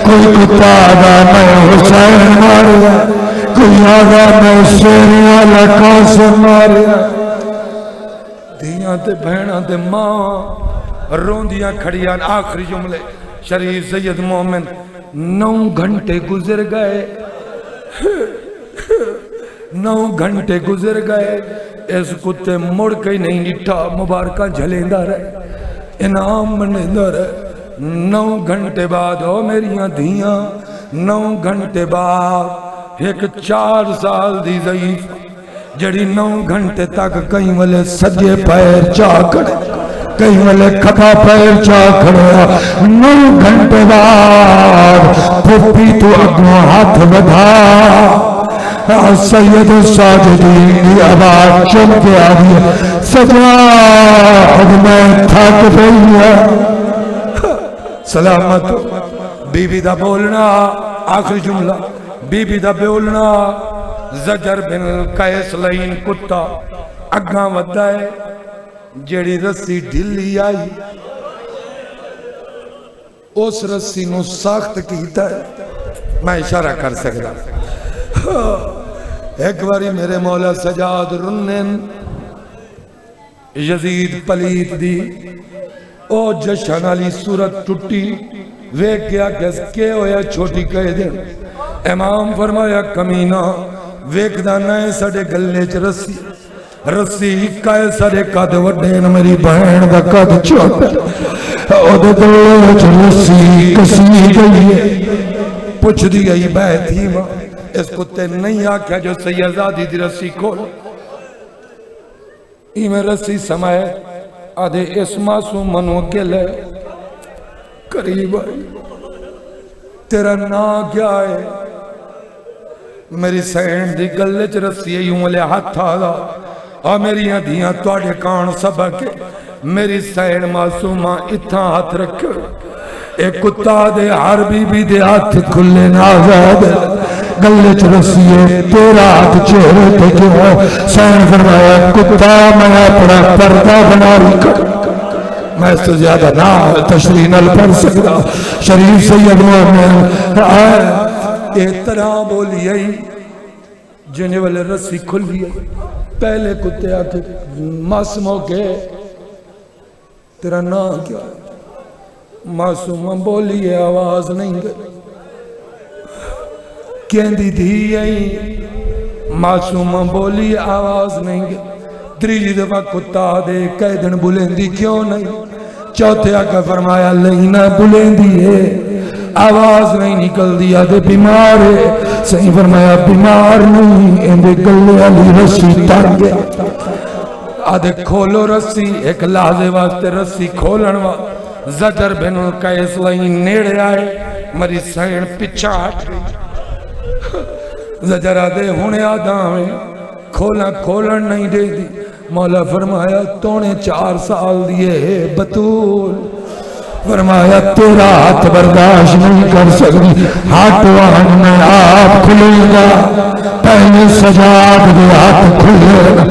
C: کوئی کتا آدھا میں حسین ماریا، کوئی آدھا میں شیر والا قاسم ماریا۔
B: دیاں تے بہناں تے ماں روندیاں کھڑیاں۔ آخری جملے شریف سید مومن 9 گھنٹے گزر گئے، 9 گھنٹے گزر گئے، اس کتے مڑ کے نہیں نٹھا، مبارکہ جھلیندہ رہے، انعام منیندہ رہے۔ 9 گھنٹے بعد ہو میریاں دھیاں، 9 گھنٹے بعد ایک 4 سال دی ضعیف جڑی 9 گھنٹے تک کہیں والے سجے پیر چاہ کھڑے، کہیں والے کھبا پیر چاہ کھڑے۔ 9 گھنٹے بعد پھپی تو اگوں ہاتھ بدھا، سید ساجدین کی آواز چل کے آ رہی ہے، سجاد میں تھک گئی ہے۔ سلامت بی بی دا بولنا، آخری جملہ بی بی دا بولنا، زجر بن قیس لین کتا اگاں ودا ہے، جیڑی رسی ڈھلی آئی اس رسی نو ساخت کیتا ہے۔ میں اشارہ کر سکتا ایک باری میرے مولا سجاد رنن یزید پلیت دی او جشن علی صورت ٹوٹی، ویک گیا کہ ہویا چھوٹی کہہ دیں۔ امام فرمایا کمینہ ویک دا نئے سڑے گلے چ رسی، رسی کائے سڑے قد وڈین، میری بہن دا قد چھوٹا، او دے گلے چ رسی کسی گئی ہے۔ پوچھ دی گئی بیٹھی ماں، اس کتے نہیں آکھا جو سیدزادی دی رسی کھول، ای میں رسی سمائے آدھے اس معصوم منو گلے قریب آئی، تیرا نا کیا ہے؟ میری سینڈ دی گلے چ رسی یوں لے ہاتھ آدھا، اور میری دھیاں توڑے کان سبکے، میری سینڈ معصومہ اتھا ہاتھ رکھے، ایک کتا دے ہر بی بی دے ہاتھ کھلے نازاد گلے چ رسیے تیرا ہاتھ چہرے تے کیوں؟ سین فرمایا کتا میں اپنا پردہ بنا کر، میں اس تو زیادہ نہ تشریح نہ پڑھ سکتا۔ شریف سید مومن طرح بولی آئی جنہیں والے رسی کھلی آئی، پہلے کتے آکے معصوموں کے تیرا نام کیا ہے؟ معصومہ بولی ہے آواز نہیں گئی، کہندی دھی آئی، معصومہ بولی ہے آواز نہیں گئی، تریجی دفعہ کتا دے کہہ دن بلندی کیوں نہیں؟ چوتھے آکا فرمایا لہینہ بلندی ہے، آواز نہیں نکل دیا دے بیمار ہے، صحیح فرمایا بیمار نہیں، اندے گلے علی رسی تان گیا، آدھے کھولو رسی، ایک لحظے واسطے رسی کھولن واسطے زجر بن قیس لائن نیڑے آئے، مری سین پچھا ہٹ گئی، زجر آدھے ہونے آدھا ہمیں کھولن نہیں دے دی، مولا فرمایا تونے 4 سال دیئے بطول، فرمایا تیرا ہاتھ برداشت نہیں کر سکتی، ہاتھ وہاں میں آپ کھلے گا، پہلے سجاد دے ہاتھ کھلے گا،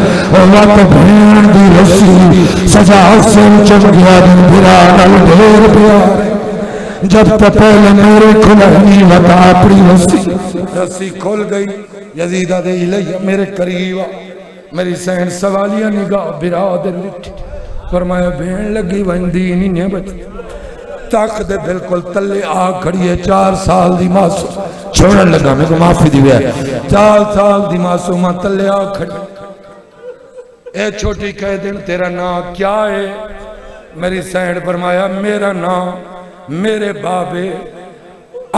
B: وقت بھین دی رسی سجاد سے چم گیا دن بھرا نل دیر پیارے، جب تا پہلے میرے کھلنی وطا اپنی رسی کھل گئی، یزیدہ دے الیہ میرے قریبا، میری سین سوالیہ نگاہ برادر لٹھی، فرمایا بھین لگی وندی نہیں بچی، تاک دے بالکل تلے آ کھڑی ہے، 4 سال دی معصوم چھوڑن لگا میں کو معافی دیویا ہے، 4 سال دی معصومہ تلے آ کھڑی، اے چھوٹی کہہ دن تیرا نام کیا ہے؟ میری سینڈ فرمایا میرا نام میرے بابے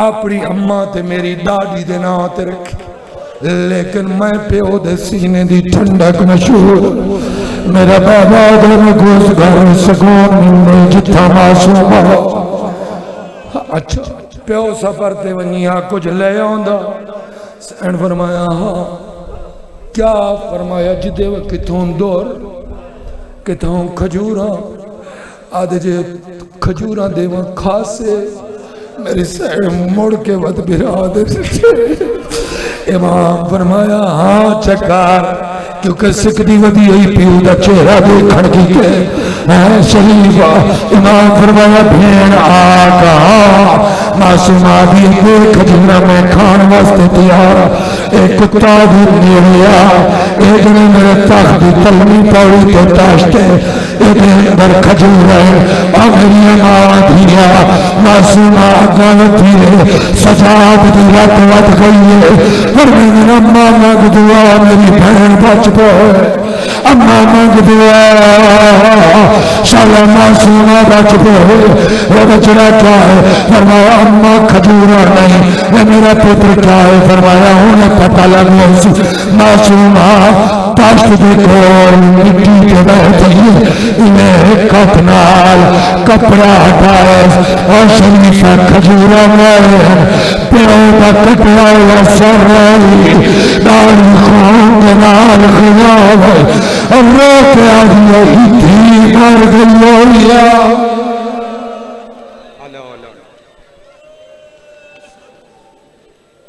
B: اپنی اماں تے میری داڑی دے نام تے رکھی، لیکن میں پیو دے سینے دی ٹھنڈک مشہور، میرا بابا دے میں گوز گھر سکون ملنے جتھا معصوم ہو۔ اچھا پیو سفر تے ونیا کچھ لے آندا، سینڈ فرمایا ہاں کیا؟ فرمایا جدے وہ کتھوں دور کتھوں کھجورا، آدھے جے کھجورا دے وہ کھاسے، میری سینڈ مڑ کے ود برادر، امام فرمایا ہاں چکار
C: کیونکہ سکدی ودی ہوئی پیو دا چہرہ دیکھن کی کہ اے شریفہ امام فرمایا بھین آقا معصومہ دی دیکھ جنہ میں کھان واسطے تیار ایک کتا بھی نیریا ایک نے میرے تخت دی تلمی پاوی تو تاشتے ایک اندر کھجور ہے اور میری ماں دیا معصومہ گالت ہے سجاد دی رات وات گئی ہے اور میری اماں مانگ دعا میری بہن بچ پائے اماں مانگ دعا شالا معصومہ بچ پائے وہ بچڑا کیا ہے فرمایا اماں کھجورا نہیں وہ میرا پتر کیا ہے فرمایا انہیں پتہ لگا معصومہ تاشت دے کول مٹی کے بیٹھی انہیں کپنال کپڑا ہٹائے اور شریفہ کھجورا مارے پیو کا کٹیا ہوا سر رہی نال خون نال